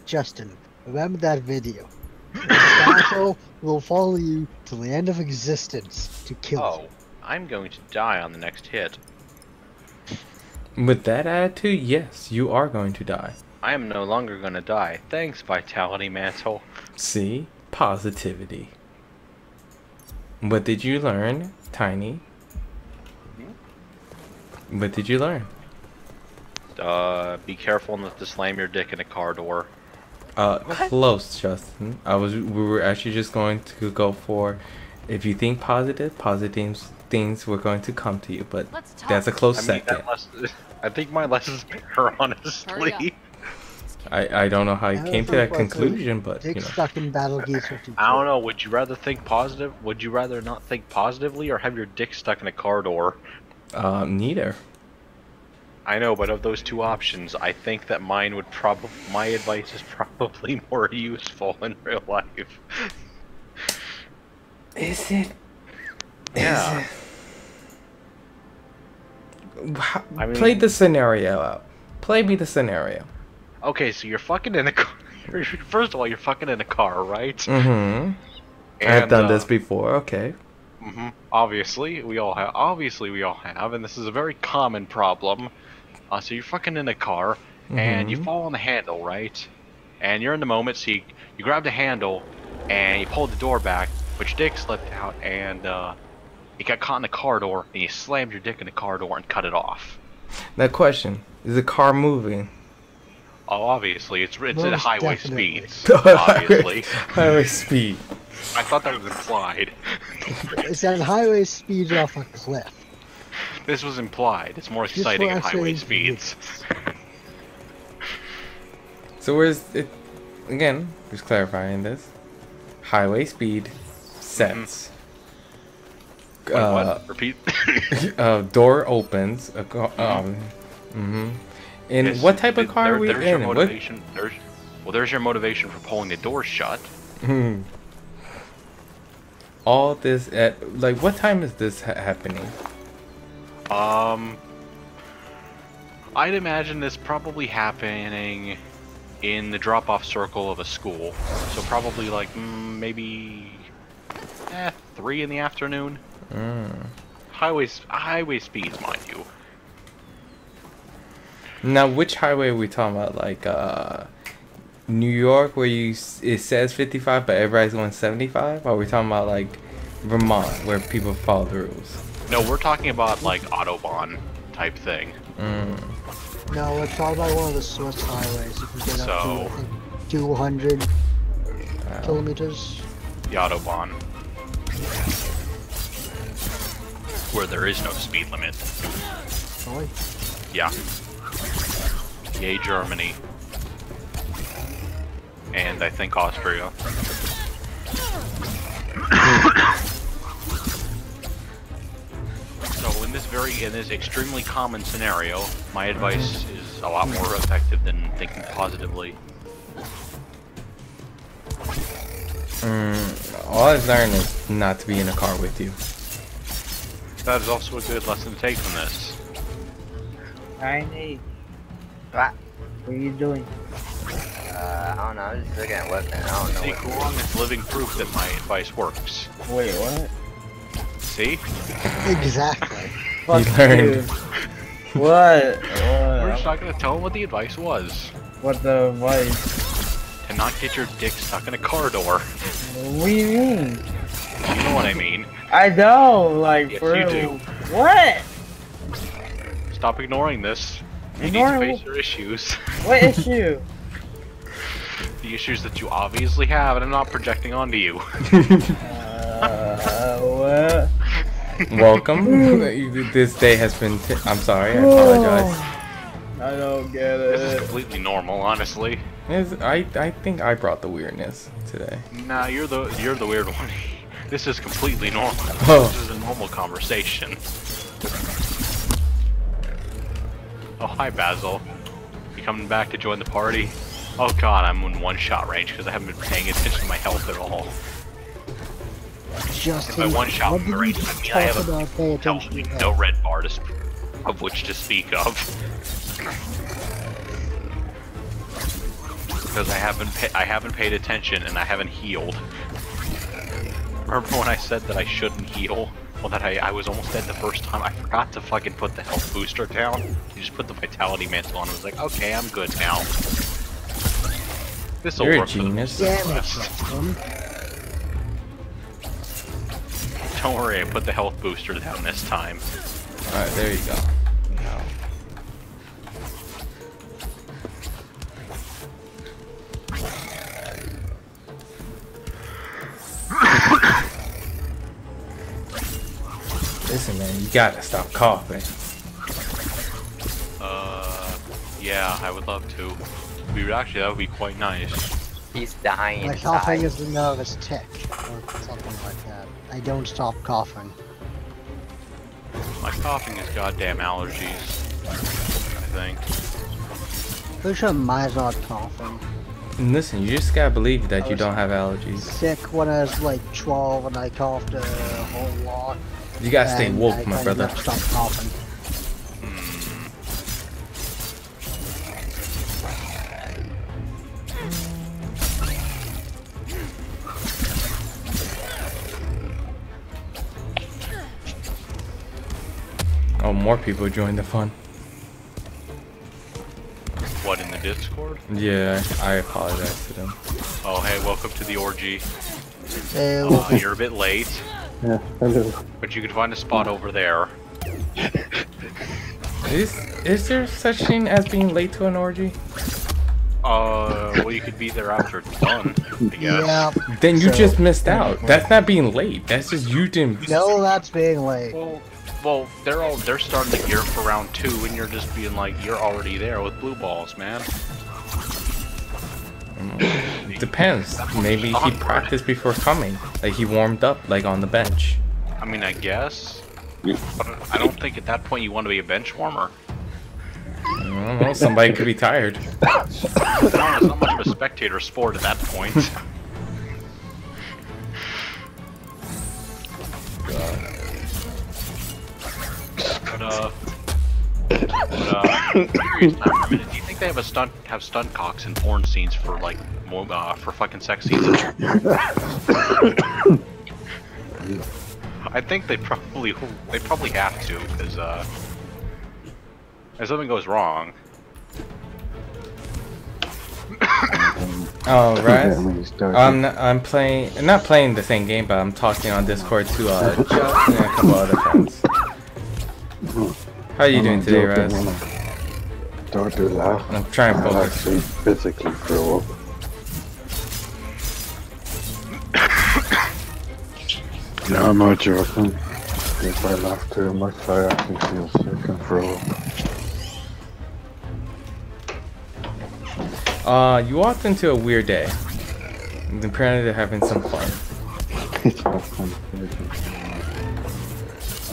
Justin, remember that video. Basil will follow you till the end of existence to kill Oh, you. I'm going to die on the next hit. With that attitude, yes, you are going to die. I am no longer gonna die. Thanks, Vitality Mantle. See? Positivity. What did you learn, Tiny? What did you learn? Be careful not to slam your dick in a car door. Close, Justin. We were actually just going to go for, if you think positive things were going to come to you, but Let's talk. that's a close I mean, second. I think my lesson's better, honestly. I don't know how you I came to also that thought conclusion, but Dick you know. stuck in Battle Geese 52. I don't know, would you rather think positive? Would you rather not think positively or have your dick stuck in a car door? Neither. I know, but of those two options, I think that my advice is probably more useful in real life. Is it? Yeah. I mean- Play the scenario out. Play me the scenario. Okay, so you're fucking in a car. First of all, you're fucking in a car, right? Mm-hmm. I've And, done this before, okay. Obviously, we all have, and this is a very common problem. So you're fucking in a car, and you fall on the handle, right? And you're in the moment, so you grab the handle, and you pull the door back, but your dick slipped out, and you got caught in the car door, and you slammed your dick in the car door and cut it off. Now question, is the car moving? Oh, obviously, it's at Most highway definitely. speeds, obviously. Highway speed. I thought that was implied. It's at highway speed off a cliff. This was implied. It's more Just exciting what at I highway say. speeds. So where's it? Again, just clarifying this. Highway speed sets. Wait, what? Repeat. Door opens. And Yes, what type of car are we there's your in? What? motivation. There's your motivation for pulling the door shut. All this at like what time is this happening? I'd imagine this probably happening in the drop-off circle of a school. So probably like maybe 3 in the afternoon. Highway speeds, mind you. Now, which highway are we talking about? Like New York, where it says 55, but everybody's going 75? Or are we talking about like Vermont, where people follow the rules? No, we're talking about like Autobahn type thing. No, let's talk about one of the Swiss highways. If we get up to, I think, 200 kilometers. The Autobahn. Where there is no speed limit. Really? Yeah. Yay, Germany. And I think Austria. So in this extremely common scenario, my advice is a lot more effective than thinking positively. All I've learned is not to be in a car with you. That is also a good lesson to take from this. Tiny, What? what are you doing? I don't know. I was just looking at weapon. I don't know. See, What Kurong is living proof that my advice works. Wait, what? See? Exactly. Fuck learned. you. What? We're just not gonna tell him what the advice was. What the advice? To not get your dick stuck in a car door. What do you mean? You know what I mean. I don't, like, Yes, for you real. do. What? Stop ignoring this. You Ignoring need to what? face your issues. What issue? The issues that you obviously have, and I'm not projecting onto you. What? Welcome. This day has been. I'm sorry. I apologize. I don't get This is it. completely normal, honestly. I think I brought the weirdness today. Nah, you're the weird one. This is completely normal. Oh. This is a normal conversation. Oh, hi Basil. You coming back to join the party? Oh god, I'm in one-shot range because I haven't been paying attention to my health at all. Justin, By one-shot what did you range, I mean I talk have about? Pay attention absolutely to no that. red bar of which to speak of. Because I haven't paid attention and I haven't healed. Remember when I said that I shouldn't heal? Well, that I was almost dead the first time. I forgot to fucking put the health booster down. You just put the vitality mantle on. I was like, okay, I'm good now. This'll You're a work for the genius. Damn it, rest. Justin. Don't worry, I put the health booster down this time. Alright, there you go. Now. Listen, man, you gotta stop coughing. Yeah, I would love to. That would be quite nice. He's dying My coughing inside. is a nervous tick, or something like that. I don't stop coughing. My coughing is goddamn allergies. I think. Pretty sure mine's not coughing. And listen, you just gotta believe that you don't have allergies. Sick when I was like 12 and I coughed a whole lot. You gotta stay and woke, I my kinda brother. never stopped coughing. Oh, more people joined the fun. What, in the Discord? Yeah, I apologize to them. Oh, hey, welcome to the orgy. Ew. You're a bit late. Yeah, hello. But you can find a spot over there. Is there such thing as being late to an orgy? Well, you could be there after it's done, I guess. Yeah. Then you So- just missed out. That's not being late. That's just you didn't. No, that's being late. Well, they're starting to gear for round 2, and you're just being like, you're already there with blue balls, man. Depends. Maybe he Onward. practiced before coming. Like he warmed up, like on the bench. I mean, I guess. But I don't think at that point you want to be a bench warmer. I don't know. Somebody could be tired. It's not much of a spectator sport at that point. Serious now for a minute, do you think they have stunt cocks in porn scenes for like for fucking sex scenes? I think they probably have to, because if something goes wrong. Oh, right. When you start I'm not playing the same game, but I'm talking on Discord to Joe and a couple other friends. How are you doing today, Raz? Don't do that. I'm trying to I'll focus. actually physically throw up. No, I'm not joking. If I laugh too much, I actually feel sick and throw up. You walked into a weird day. And apparently they're having some fun. It's not fun.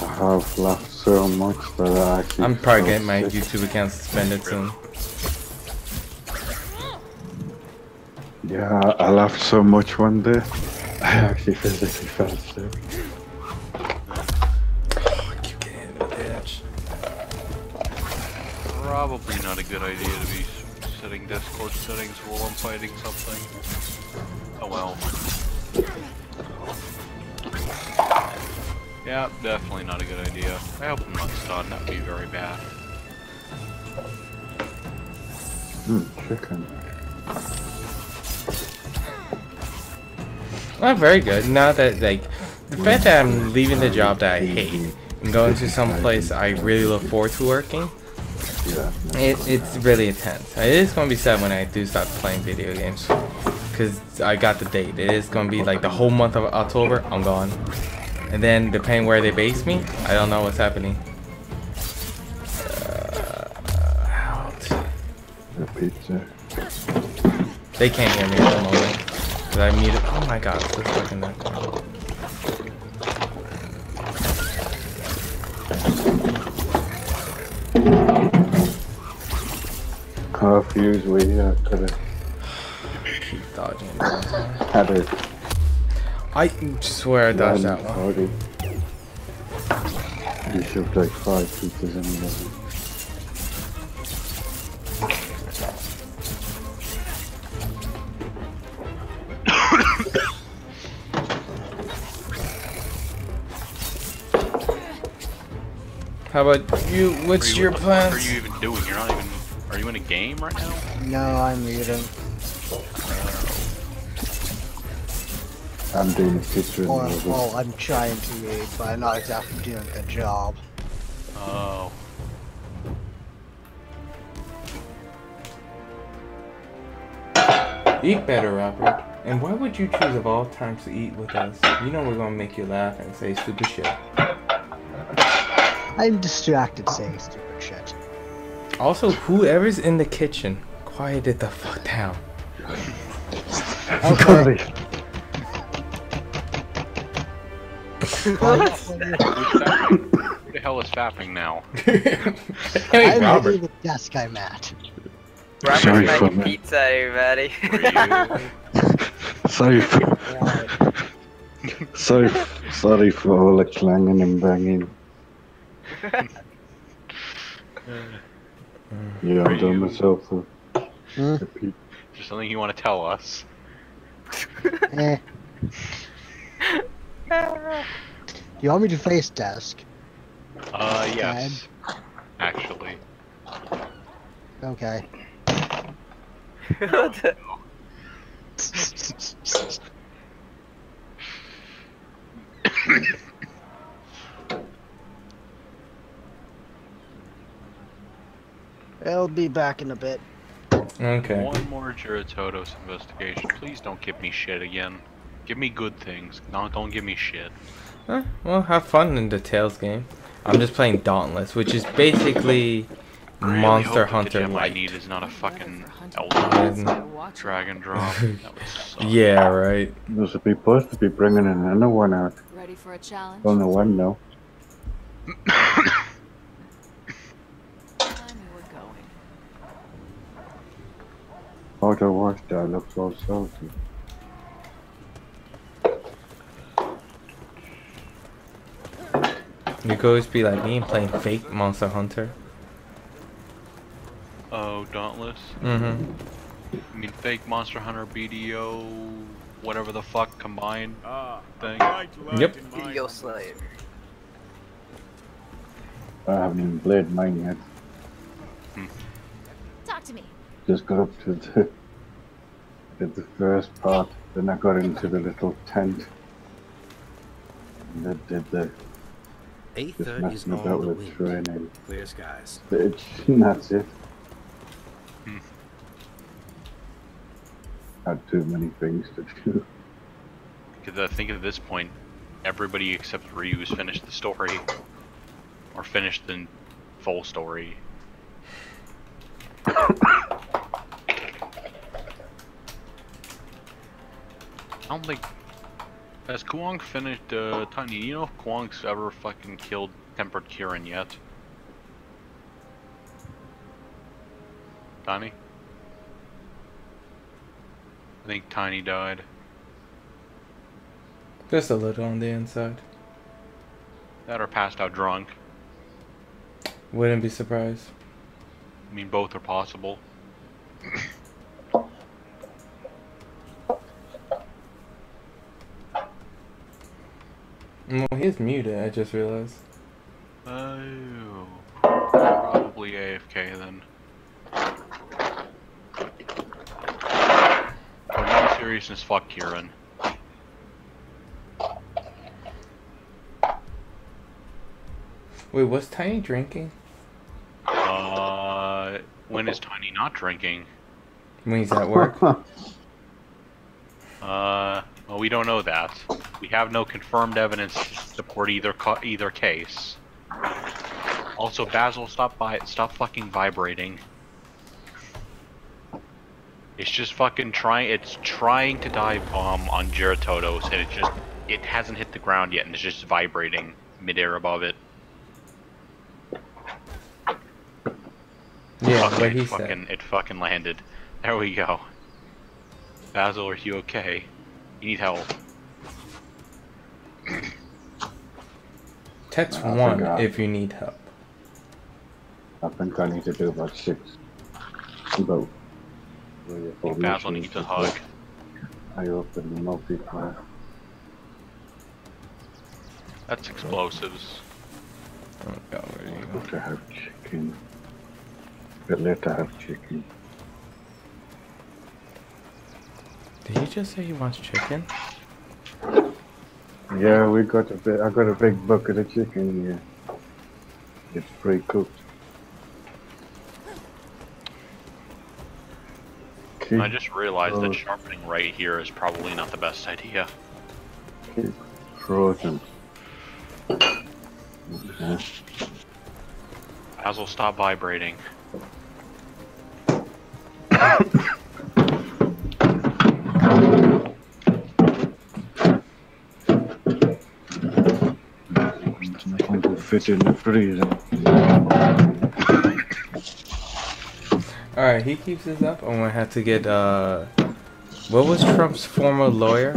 I have laughed so much that I actually I'm probably felt getting my sick. YouTube account suspended soon. Yeah, I laughed so much one day, I actually physically felt sick. Keep getting hit with the edge. Probably not a good idea to be setting Discord settings while I'm fighting something. Oh well. Yeah, definitely not a good idea. I hope I'm not stunned, that would be very bad. Chicken. Well, very good. Now that, like, the fact that I'm leaving the job that I hate and going to some place I really look forward to working, Yeah. it's really intense. It is going to be sad when I do start playing video games. Because I got the date. It is going to be like the whole month of October, I'm gone. And then, depending where they base me, I don't know what's happening. Out. The pizza. They can't hear me at the moment. Did I mute it? Oh my god, it's this fucking that. Curfews we could have Keep dodging. had it. I swear I dodged that one. Party. You shoved like 5 pizzas in there. How about you? What's your What the fuck are plans? you even doing? You're not even... Are you in a game right now? No, I'm muting. I'm doing a pizza in Or, the oven. well, I'm trying to read, but I'm not exactly doing a good job. Oh. Eat better, Robert. And why would you choose of all times to eat with us? You know we're gonna make you laugh and say stupid shit. I'm distracted saying stupid shit. Also, whoever's in the kitchen, quiet it the fuck down. Okay. Who the hell is fapping now? Hey, I'm Robert. hitting the desk I'm at. Robert's Sorry for making me. pizza, everybody. Sorry for all the clanging and banging. Yeah, I'm done myself. Hmm? Just something you want to tell us? Eh. You want me to face desk? Yes. Actually. Okay. What the- I'll be back in a bit. Okay. One more Giratodos investigation. Please don't give me shit again. Give me good things. No, don't give me shit. Huh? Well, have fun in the Tails game. I'm just playing Dauntless, which is basically Really Monster hope that Hunter the gem I Light. need is not a fucking Mm, drag and drop. That would suck. Yeah, right. There's supposed to be bringing another one out. Ready for a challenge? Don't know when though. Time you were going. Oh, the watch that looks so salty. You could always be like me and playing fake Monster Hunter. Oh, Dauntless? Mm-hmm. I mean, fake Monster Hunter BDO, whatever the fuck combined thing. Yep. Video Slayer. I haven't even played mine yet. Talk to me. Just got up to did the first part, then I got into the little tent. And I did the Just Aether is messing on about the with wind. training. Clear skies. Bitch, that's it. Had too many things to do. Because I think at this point, everybody except Ryu's finished the story. Or finished the full story. I don't think... Has Kuang finished, Tiny, do you know if Kuang's ever fucking killed Tempered Kirin yet? Tiny? I think Tiny died. Just a little on the inside. That or passed out drunk. Wouldn't be surprised. I mean, both are possible. Well, he's muted, I just realized. Oh. Probably AFK then. For no seriousness, fuck Kirin. Wait, was Tiny drinking? When is Tiny not drinking? When he's at work? Well, we don't know that. We have no confirmed evidence to support either case. Also, Basil, stop fucking vibrating. It's just fucking it's trying to dive bomb on Geratodos, and it hasn't hit the ground yet, and it's just vibrating midair above it. Yeah, Okay, what he said. It fucking landed. There we go. Basil, are you okay? You need help. Text 1 if you need help. I think I need to do about 6. About 3 or 4 Basil needs a hug. I open the multiplayer. That's explosives. Oh god, where are you going? To have chicken. But later have chicken. Did he just say he wants chicken? Yeah, I got a big bucket of chicken here. It's pre-cooked. I just realized that sharpening right here is probably not the best idea. Keep frozen. Okay. Basil, stop vibrating. Fit in the freezer. Alright, he keeps this up. I'm gonna have to get, what was Trump's former lawyer?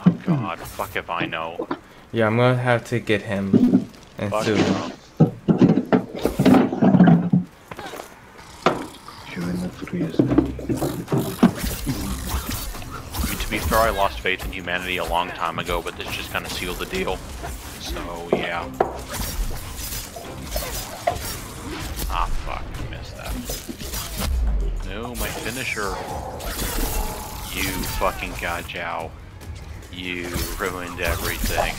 Oh god, fuck if I know. Yeah, I'm gonna have to get him and sue him. You in the freezer. I mean, to be fair, I lost faith in humanity a long time ago, but this just kind of sealed the deal. So, yeah. Ah, fuck, I missed that. No, my finisher. You fucking Gajao. You ruined everything.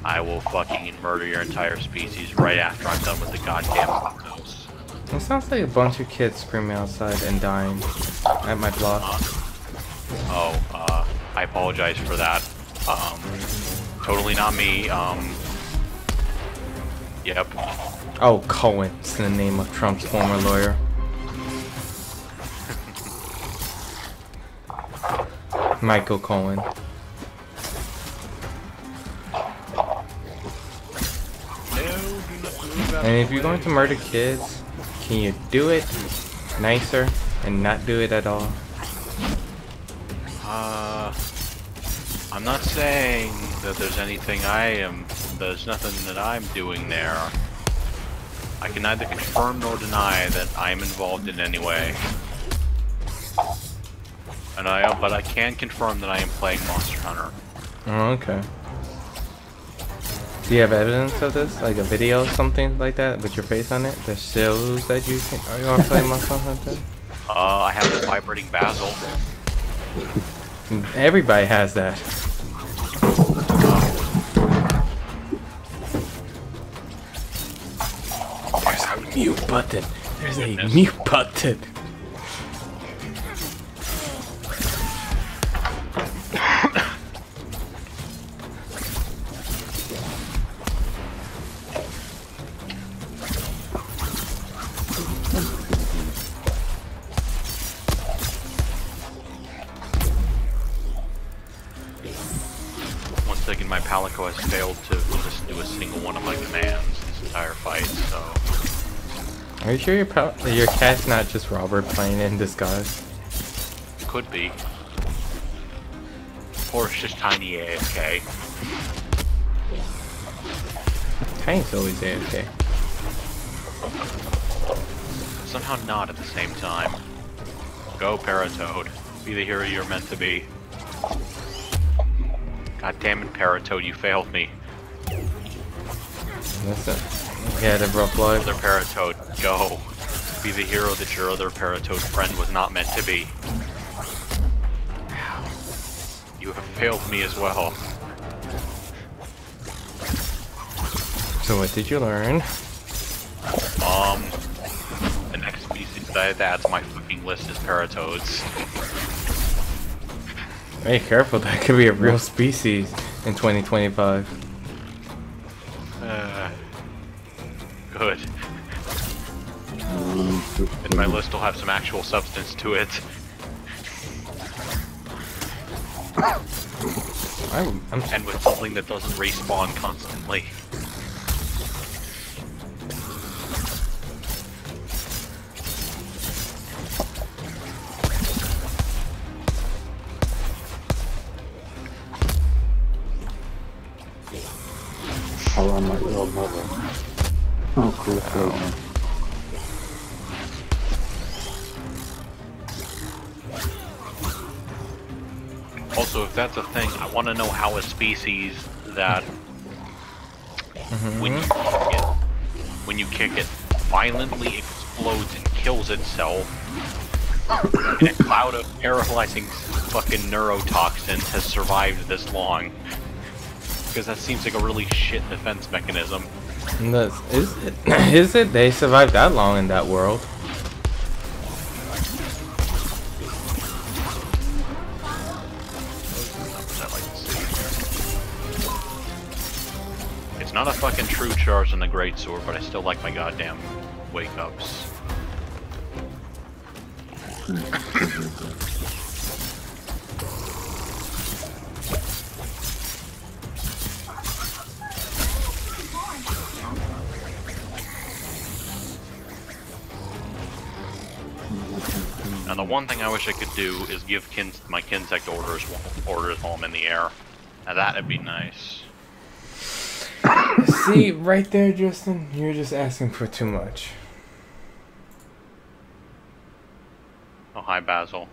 I will fucking murder your entire species right after I'm done with the goddamn house. It sounds like a bunch of kids screaming outside and dying at my block. I apologize for that. Totally not me. Yep. Oh, Cohen. It's the name of Trump's former lawyer. Michael Cohen. And if you're going to murder kids, can you do it nicer and not do it at all? I'm not saying that there's nothing that I'm doing there. I can neither confirm nor deny that I'm involved in any way. But I can confirm that I am playing Monster Hunter. Oh, okay. Do you have evidence of this? Like a video or something like that with your face on it that shows that you are playing Monster Hunter? I have the vibrating Basil. Everybody has that. Mute button. There's a mute button. Once again, my Palico has failed to listen to a single one of my commands this entire fight, so... Are you sure your cat's not just Robert playing in disguise? Could be. Or it's just Tiny AFK. Tiny's always AFK. Somehow not at the same time. Go, Paratoad. Be the hero you're meant to be. God damn it, Paratoad, you failed me. Listen, he had a rough life. Other Paratoad, go. Be the hero that your other Paratoad friend was not meant to be. You have failed me as well. So what did you learn? The next species that adds to my fucking list is Paratoads. Hey, careful, that could be a real species in 2025. Good. And my list will have some actual substance to it. And with something that doesn't respawn constantly. How am I your mother? Oh, cool. Also, if that's a thing, I want to know how a species that when you kick it, violently explodes and kills itself in a cloud of paralyzing fucking neurotoxins has survived this long. Because that seems like a really shit defense mechanism. Is it? Is it? They survived that long in that world. It's not a fucking true charge on the greatsword, but I still like my goddamn wake-ups. Now the one thing I wish I could do is give my Kinsect orders while I'm in the air. Now that'd be nice. See, right there, Justin, you're just asking for too much. Oh, hi, Basil.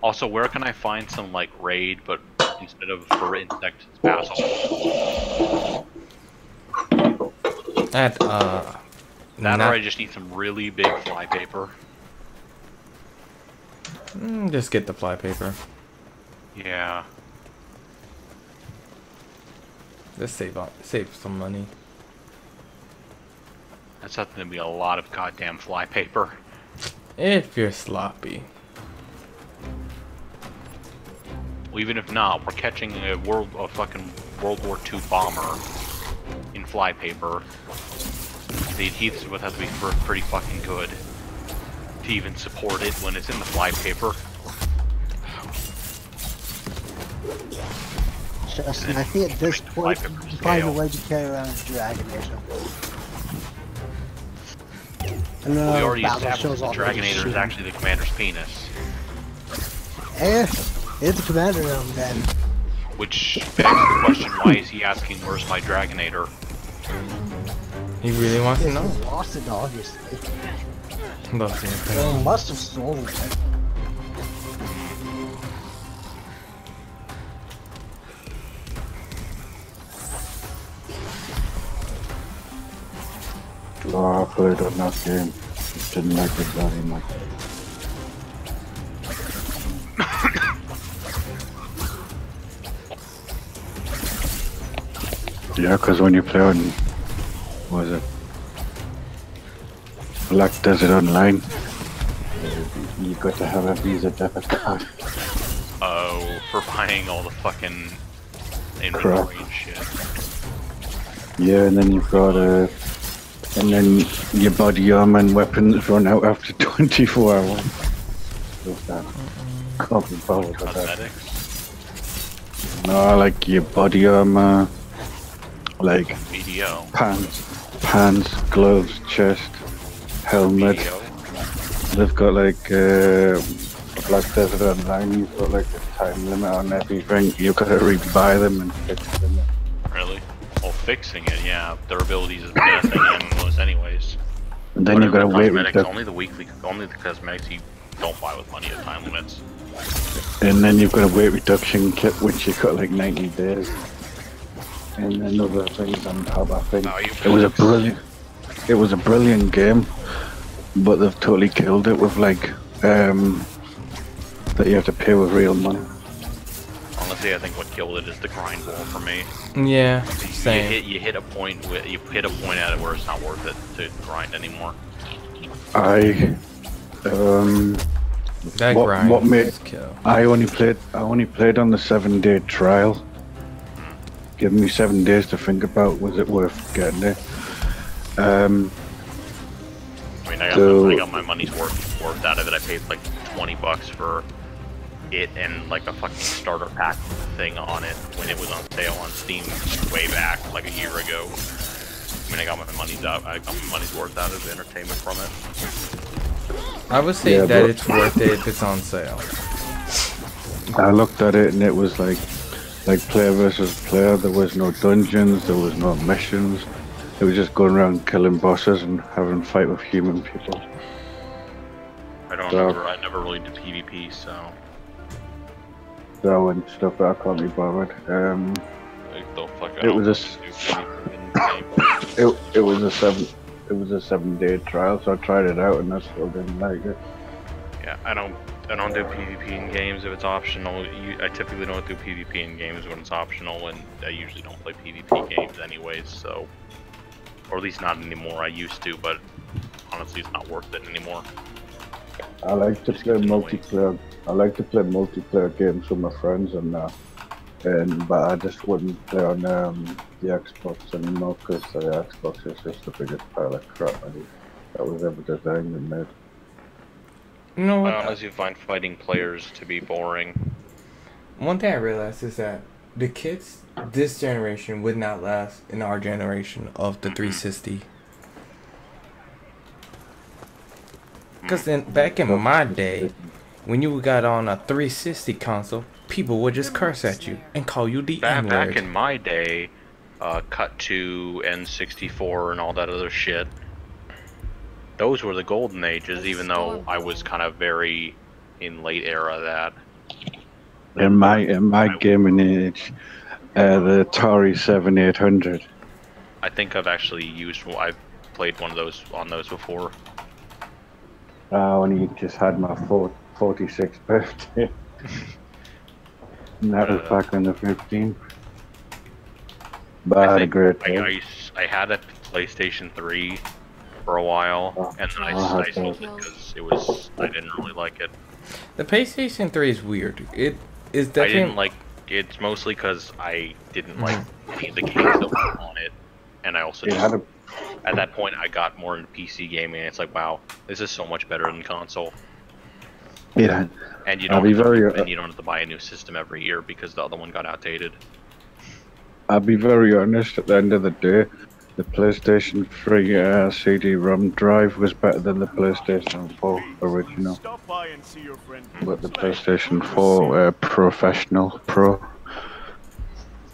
Also, where can I find some, like, raid, but instead of for insects, it's Basil? At, That or I just need some really big flypaper. Just get the flypaper. Yeah. Just save some money. That's something to be a lot of goddamn flypaper. If you're sloppy. Well, even if not, we're catching a fucking World War II bomber in flypaper. The adhesive would have to be pretty fucking good to even support it when it's in the flypaper. Justin, I think at this point, you can find a way to carry around a Dragonator. We already established the Dragonator is actually the commander's penis. It's the commander room then. Which begs the question, why is he asking where's my Dragonator? He really wants to know. He lost it, obviously. Lost it. Well, must have stolen it. Oh, I played enough game. Didn't like it very much. Yeah, because when you play on, what was it, Black Desert Online, you got to have a Visa debit card. Oh, for buying all the fucking Crap. inventory and shit. Yeah, and then you've got and then your body armor and weapons run out after 24 hours. What's that? Can't be bothered with that. Cosmetics? No, like your body armor, like BDO. pants, gloves, chest, helmet. BDO. They've got like Black Desert Online. You've got like a time limit on everything. You've got to rebuy them and fix them. Really? Well, fixing it, yeah. Durability is the best thing in those anyways. And then you've got to wait. Cosmetics, only the cosmetics you don't buy with money at time limits. And then you've got a weight reduction kit, which you've got like 90 days. And then other things on top. I think it was a brilliant game, but they've totally killed it with like that you have to pay with real money. Honestly, I think what killed it is the grind wall for me. Yeah, same. You hit a point at it where it's not worth it to grind anymore. That grind what made is kill. I only played on the 7-day trial. Give me 7 days to think about was it worth getting it. I mean, I got my money's worth out of it. I paid like $20 for it and like a fucking starter pack thing on it when it was on sale on Steam way back like a year ago. I mean, I got my money's worth out of the entertainment from it. I would say that it's worth it if it's on sale. I looked at it and it was like player versus player. There was no dungeons, there was no missions. It was just going around killing bosses and having a fight with human people. I never really did PvP, so. So and stuff that I can't be bothered. It was a 7-day trial, so I tried it out and I still didn't like it. Yeah, I don't do PvP in games if it's optional. I typically don't do PvP in games when it's optional, and I usually don't play PvP games anyways, so. Or at least not anymore. I used to, but honestly it's not worth it anymore. I like to play multiplayer. I like to play multiplayer games with my friends but I just wouldn't play on the Xbox anymore because the Xbox is just the biggest pile of crap that was ever designed and made. You know what? Unless you find fighting players to be boring. One thing I realized is that the kids this generation would not last in our generation of the 360. Because then back in my day, when you got on a 360 console, people would just curse at you and call you the N-word. Back in my day, cut to N64 and all that other shit. Those were the golden ages, even though I was kind of very in late era of that. In my gaming age, the Atari 7800. I think I've played one of those on those before. I only just had my 46th birthday. And that was back on the 15th. But I had a great time. I had a PlayStation 3 for a while, and then I sold it because I didn't really like it. The PlayStation 3 is weird. It is definitely. I didn't like it's mostly because I didn't like the games that were on it, and I also at that point I got more into PC gaming. And it's like, wow, this is so much better than console. Yeah, and you don't have to buy a new system every year because the other one got outdated. I'll be very honest. At the end of the day, the PlayStation 3 CD-ROM drive was better than the PlayStation 4 original. But the PlayStation 4 Pro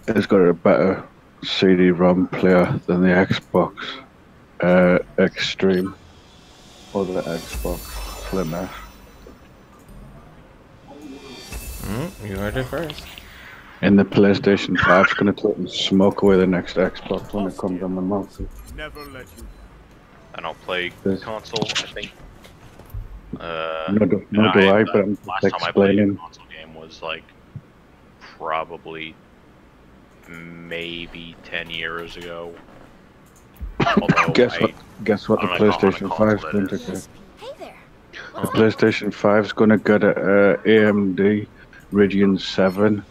has got a better CD-ROM player than the Xbox Extreme or the Xbox Slim S. You heard it first. And the PlayStation 5 is going to totally smoke away the next Xbox when it comes on the market. I don't play console, I think. No do I, but I'm last time I played a console game was like probably maybe 10 years ago. Although Guess what the on a PlayStation console 5 is that going to is. get? Hey there. The PlayStation 5 is going to get a AMD Radeon 7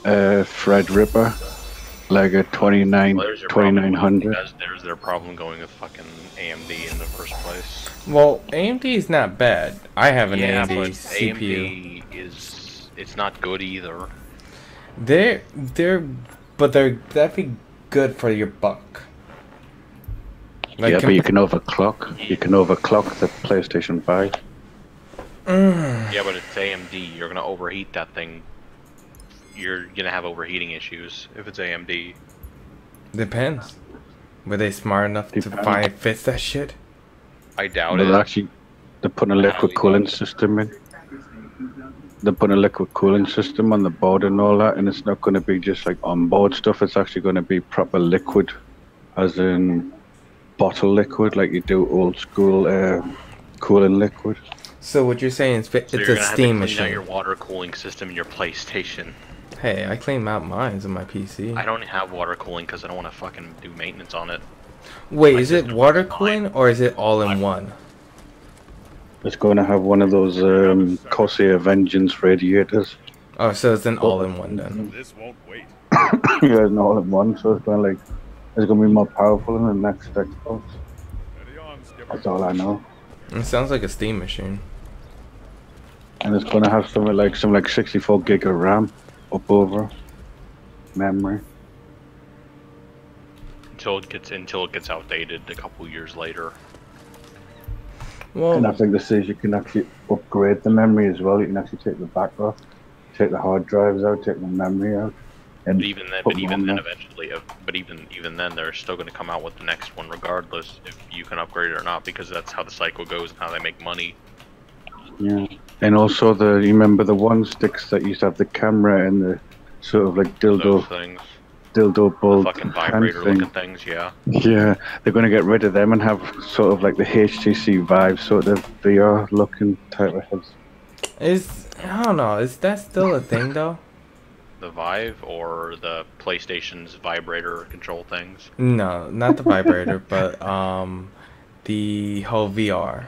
Threadripper, like a Well, there's your problem 2900. there's their problem going with fucking AMD in the first place. Well, AMD is not bad. I have an Yeah, AMD but CPU. AMD it's not good either. They're definitely good for your buck. Like Yeah, but you can overclock. You can overclock the PlayStation 5. Yeah, but it's AMD. You're gonna overheat that thing. You're gonna have overheating issues if it's AMD. Depends. Were they smart enough to fix that shit? I doubt But it. they're putting a liquid cooling system in. They're putting a liquid cooling system on the board and all that, and it's not going to be just like onboard stuff. It's actually going to be proper liquid, as in bottle liquid, like you do old school cooling liquid. So what you're saying is it's So you're a gonna steam have to clean out machine. your water cooling system in your PlayStation. Hey, I clean out mine on my PC. I don't have water cooling because I don't want to fucking do maintenance on it. Wait, My is it system water is fine. cooling or is it all in one? It's going to have one of those Corsair Vengeance radiators. Oh, so it's an all in one then. This won't wait. Yeah, an all-in-one, so it's going to it's going to be more powerful than the next Xbox. Ready on, Skipper. That's all I know. It sounds like a steam machine. And it's going to have something like 64 gig of RAM up over memory. Until it gets outdated a couple years later. And I Well, think this says you can actually upgrade the memory as well. You can actually take the back off, take the hard drives out, take the memory out. And But even then, put them on there. eventually, but even then, they're still going to come out with the next one, regardless if you can upgrade it or not, because that's how the cycle goes and how they make money. Yeah. And also you remember the one sticks that used to have the camera and the sort of like Those dildo things, bulb fucking hand vibrator-looking thing. things, yeah. Yeah, they're going to get rid of them and have sort of like the HTC Vive sort of VR looking type of heads. I don't know. Is that still a thing though? The Vive or the PlayStation's vibrator control things. No, not the vibrator, but the whole VR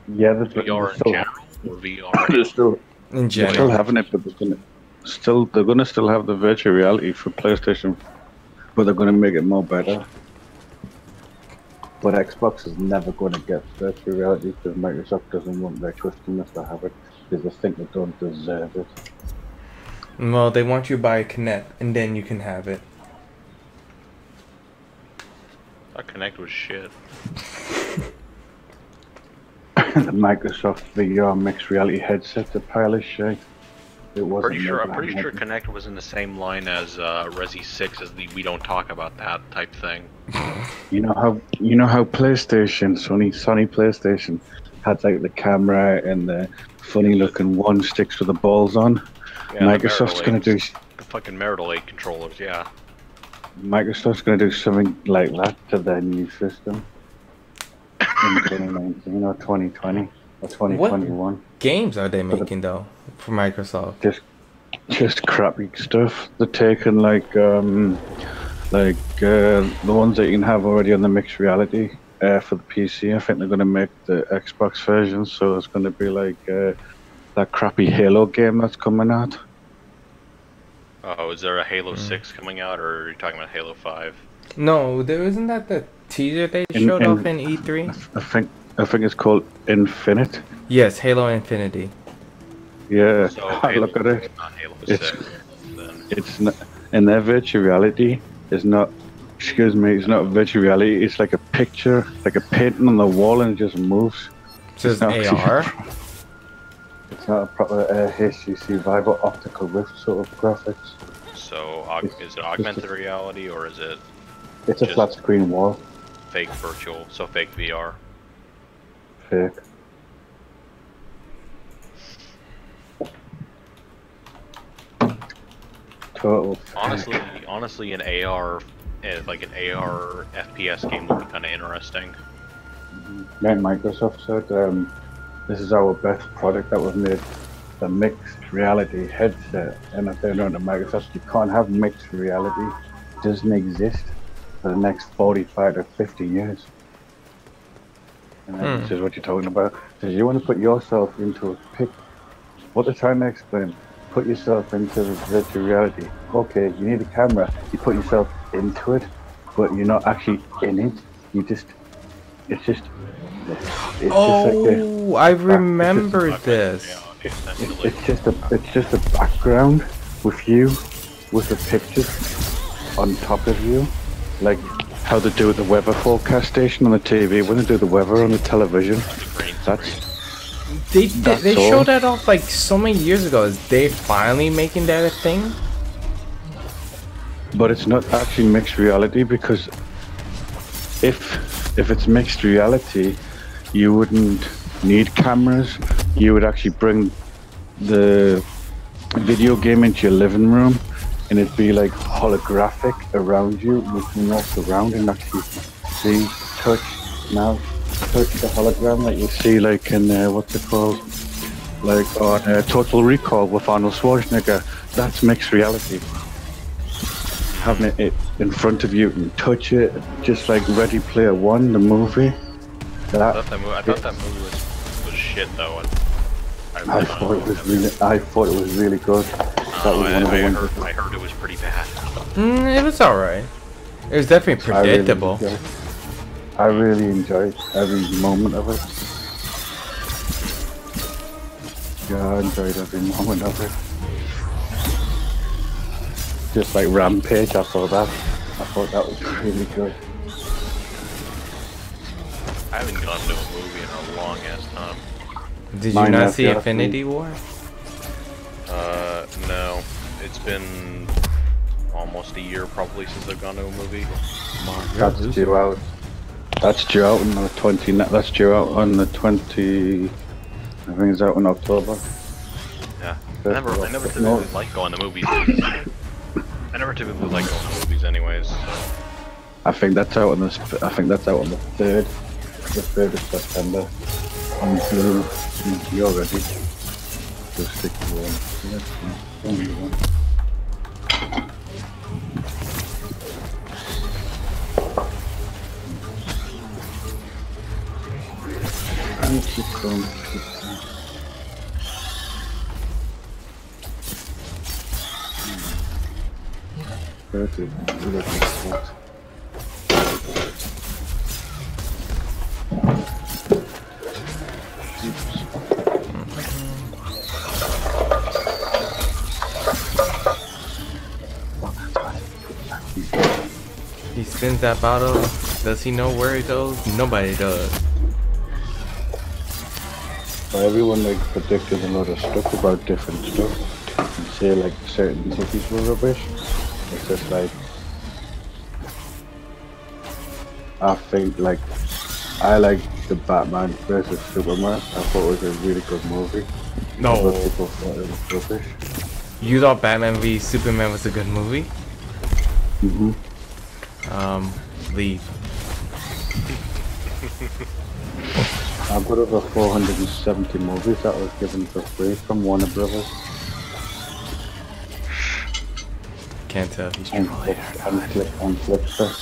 Yeah, they're VR in still, general or VR? they're still, in they're still general. having it, but they're gonna still have the virtual reality for PlayStation, but they're gonna make it more better. But Xbox is never going to get virtual reality because Microsoft doesn't want their customers to have it because they think they don't deserve it. Well, they want you to buy a Kinect and then you can have it. That Connect was shit. The Microsoft VR mixed reality headset's a pile of shit. It wasn't. I'm pretty sure Connect was in the same line as Resi 6 as the "we don't talk about that" type thing. You know how PlayStation, Sony PlayStation, had like the camera and the funny looking one sticks with the balls on. Yeah, Microsoft's gonna do. the fucking Marital 8 controllers, yeah. Microsoft's gonna do something like that to their new system in 2019 or 2020 or 2021. Games are they making though for Microsoft? Just crappy stuff. They're taking the ones that you can have already on the mixed reality for the PC. I think they're going to make the Xbox version, so it's going to be like that crappy Halo game that's coming out. Oh, is there a Halo 6 coming out, or are you talking about Halo 5? No, there isn't that the teaser they showed off in E3. I think it's called Infinite. Yes, Halo Infinity. Yeah, So look at it. Not Halo It's 6. Then. It's not, and their virtual reality is not. Excuse me, it's not virtual reality. It's like a picture, like a painting on the wall, and it just moves. So it's not AR. It's not a proper HTC Vive or optical rift sort of graphics. So is it augmented reality, or is it It's a Just- flat screen wall. fake virtual? So fake VR. Fake. Total. Honestly, an AR, like an AR FPS game would be kind of interesting. Like Microsoft said, this is our best product that we've made. The mixed reality headset, and I turned on to Microsoft. You can't have mixed reality; it doesn't exist. for the next 45 to 50 years. And this is what you're talking about. So you want to put yourself into a pic. What they're trying to explain, put yourself into virtual reality. Okay, you need a camera. You put yourself into it, but you're not actually in it. You just, it's just Oh, I remember this. It's just a background with you, with the pictures on top of you, like how they do the weather forecast station on the TV when they do the weather on the television. They That's showed all. that off like so many years ago. Is they finally making that a thing? But it's not actually mixed reality, because if it's mixed reality, you wouldn't need cameras. You would actually bring the video game into your living room, and it'd be like holographic around you. You can walk around and actually see, touch the hologram that you see like in what's it called? Like on Total Recall with Arnold Schwarzenegger. That's mixed reality. Having it in front of you and touch it, just like Ready Player One, the movie. I thought that movie was shit though. I thought it was really good. I heard it was pretty bad. It was alright. It was definitely predictable. I really enjoyed every moment of it. Yeah, I enjoyed every moment of it. Just like Rampage, I thought that was really good. I haven't gone to a movie in a long ass time. Did you not see Infinity War? No. It's been almost a year probably since I've gone to a movie. That's due out. That's due out on the 20. That's due out on the 20. I think it's out in October. Yeah. I never typically like going to movies. I never typically like going to movies anyways. So. I think that's out on the 3rd. The 3rd of September. On Blue. You already. Just stick to one. That's only one. Keep going. He spins that bottle. Does he know where it goes? Nobody does. Everyone like predicted a lot of stuff about different stuff, and say like certain cities were rubbish. It's just like, I think like, I like the Batman versus Superman. I thought it was a really good movie. No. Other people thought it was rubbish. You thought Batman v Superman was a good movie? Mhm. Leave. I've got over 470 movies that was given for free from Warner Brothers. Can't tell. He's On trolling. Flipster.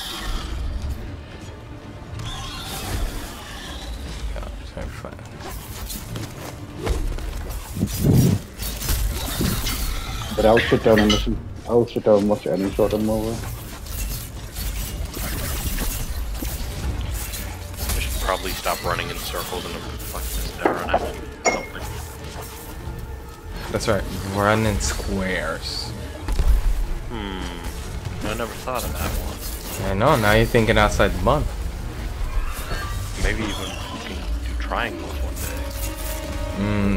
But I'll sit down and listen. I'll sit down and watch any sort of movie. I should probably stop running in circles and fucking run out something. That's right. Run in squares. I never thought of that one. I know. Now you're thinking outside the month. Maybe even you can do triangles one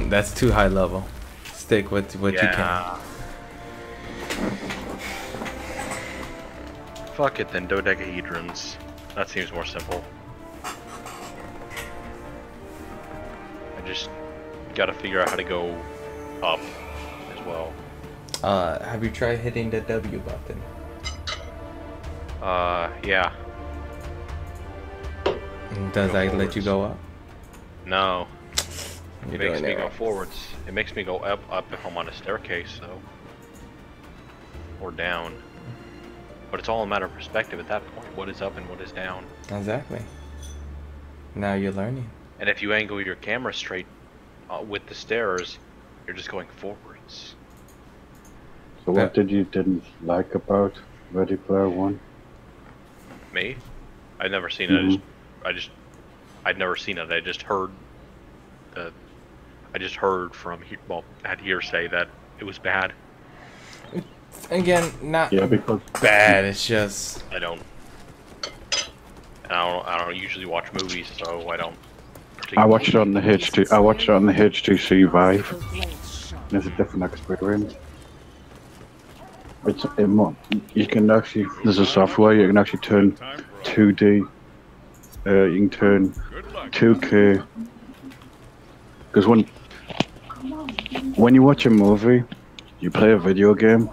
day. That's too high level. Stick with what you can. Fuck it then, dodecahedrons. That seems more simple. I just gotta figure out how to go up as well. Have you tried hitting the W button? Yeah. Does that let you go up? No. It You're makes doing me it go wrong. forwards. It makes me go up if I'm on a staircase, though. Or down. But it's all a matter of perspective at that point. What is up and what is down. Exactly. Now you're learning. And if you angle your camera straight with the stairs, you're just going forwards. So what did you didn't like about Ready Player One? Me? I'd never seen it. I'd never seen it. I just heard from at hearsay that it was bad. Again, not because bad. It's just I don't usually watch movies, so I don't. I watched it on the H2. I watched it on the H2C Vive. It's a different experience. You can actually. There's a software you can actually turn 2D. You can turn 2K. Because when you watch a movie, you play a video game,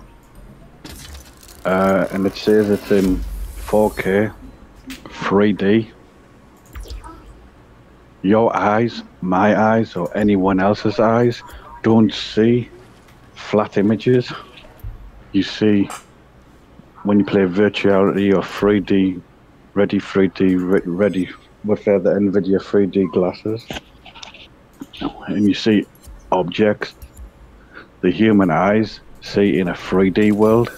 and it says it's in 4K, 3D. Your eyes, my eyes, or anyone else's eyes don't see flat images. You see, when you play virtuality or 3D, ready with the NVIDIA 3D glasses, and you see objects the human eyes see in a 3D world,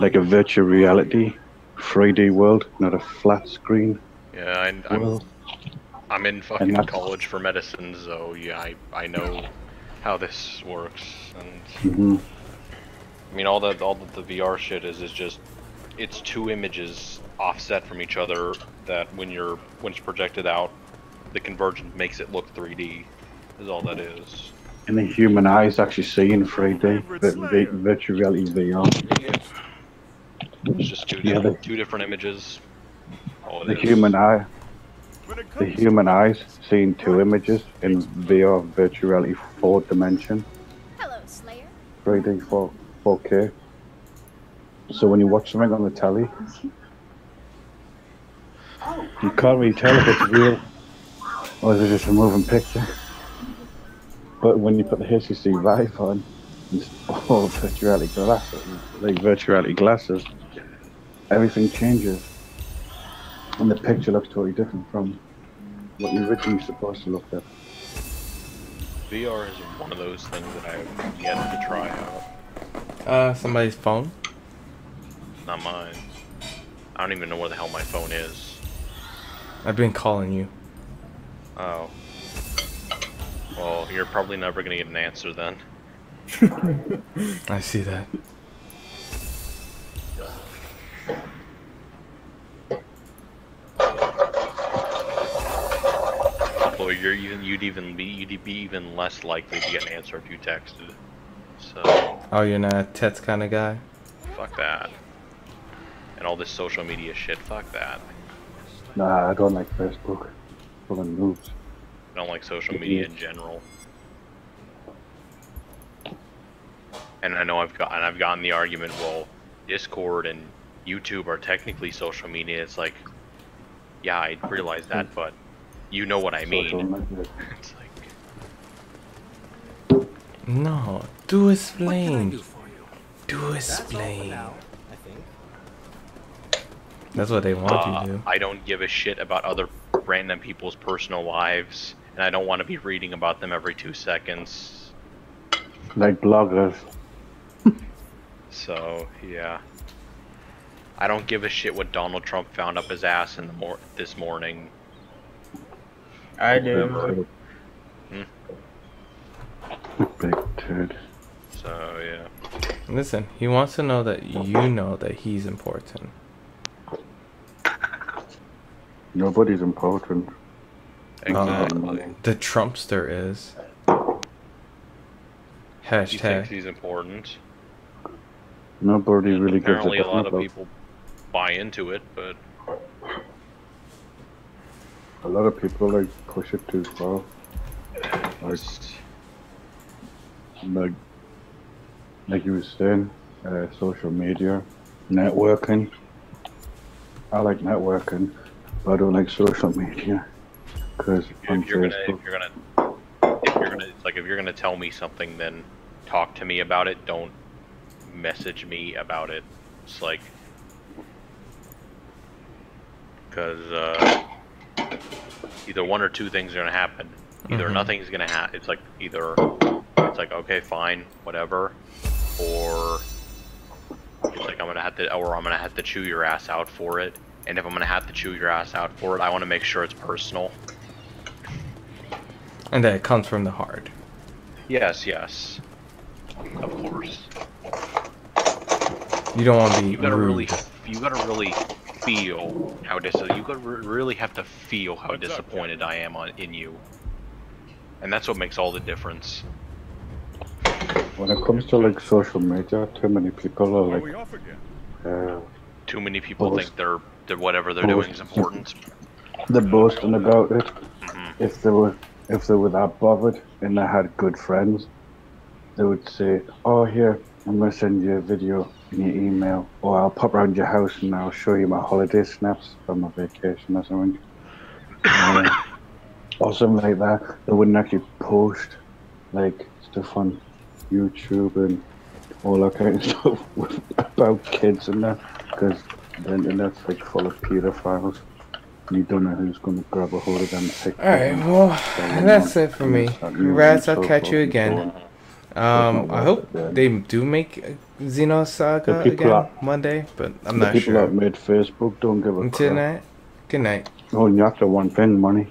like a virtual reality 3D world, not a flat screen. Yeah, I'm in fucking college for medicine, so yeah, I know how this works. And I mean, all that the VR shit is just it's two images offset from each other that when it's projected out, the convergence makes it look 3D. Is all that is. And the human eye is actually seeing 3D, virtual reality VR. It's just two different images. The human eye is seeing two images in VR, virtual reality 4 dimension. Hello, Slayer. 3D 4K. So when you watch something on the telly, you can't really tell if it's real or is it just a moving picture. But when you put the HTC Vive on, it's all virtuality glasses, everything changes. And the picture looks totally different from what you originally supposed to look at. VR is one of those things that I have yet to try out. Somebody's phone? Not mine. I don't even know where the hell my phone is. I've been calling you. Oh. Well, you're probably never gonna get an answer then. I see that. Well, you'd be even less likely to get an answer if you texted. So. Oh, you're not a text kind of guy? Fuck that. And all this social media shit. Fuck that. Nah, I don't like Facebook. Full of noobs. I don't like social media in general. And I know I've gotten the argument, well, Discord and YouTube are technically social media. It's like, yeah, I realize that, but you know what I mean. It's like, no, do explain. Do explain. That's what they want you to do. I don't give a shit about other random people's personal lives, and I don't want to be reading about them every 2 seconds. Like bloggers. So, yeah. I don't give a shit what Donald Trump found up his ass in this morning. I do. Big turd. So, yeah. Listen, he wants to know that you know that he's important. Nobody's important. Exactly. The Trumpster is. He thinks he's important. Nobody really gives a Apparently a lot of about. people buy into it, but... A lot of people like push it too far. Like you were saying, social media, networking. I like networking, but I don't like social media because if you're gonna tell me something, then talk to me about it. Don't message me about it. It's like Because either one or two things are gonna happen. Either nothing's gonna happen. It's like either it's like okay, fine, whatever, or it's like I'm gonna have to chew your ass out for it. And if I'm gonna have to chew your ass out for it, I want to make sure it's personal. And that it comes from the heart. Yes, yes, of course. You don't want to be You gotta rude. you gotta really feel how really have to feel how disappointed I am in you, and that's what makes all the difference. When it comes to like social media, too many people are like, Too many people think they're whatever they're doing is important. they're boasting about it. If they were that bothered and they had good friends, they would say, "Oh, here, I'm gonna send you a video in your email, or I'll pop around your house and I'll show you my holiday snaps from my vacation or something." Or something like that. They wouldn't actually post like stuff on YouTube and all that kind of stuff about kids and that, because the internet's like full of pedophiles. You don't know who's going to grab a hold of them. Alright, well, that's it for me. Raz, I'll catch you again. I hope they do make Xenosaga again Monday, but I'm not sure. The people sure. that made Facebook don't give a crap. Until night, good night. Oh, and you have to one thing, money.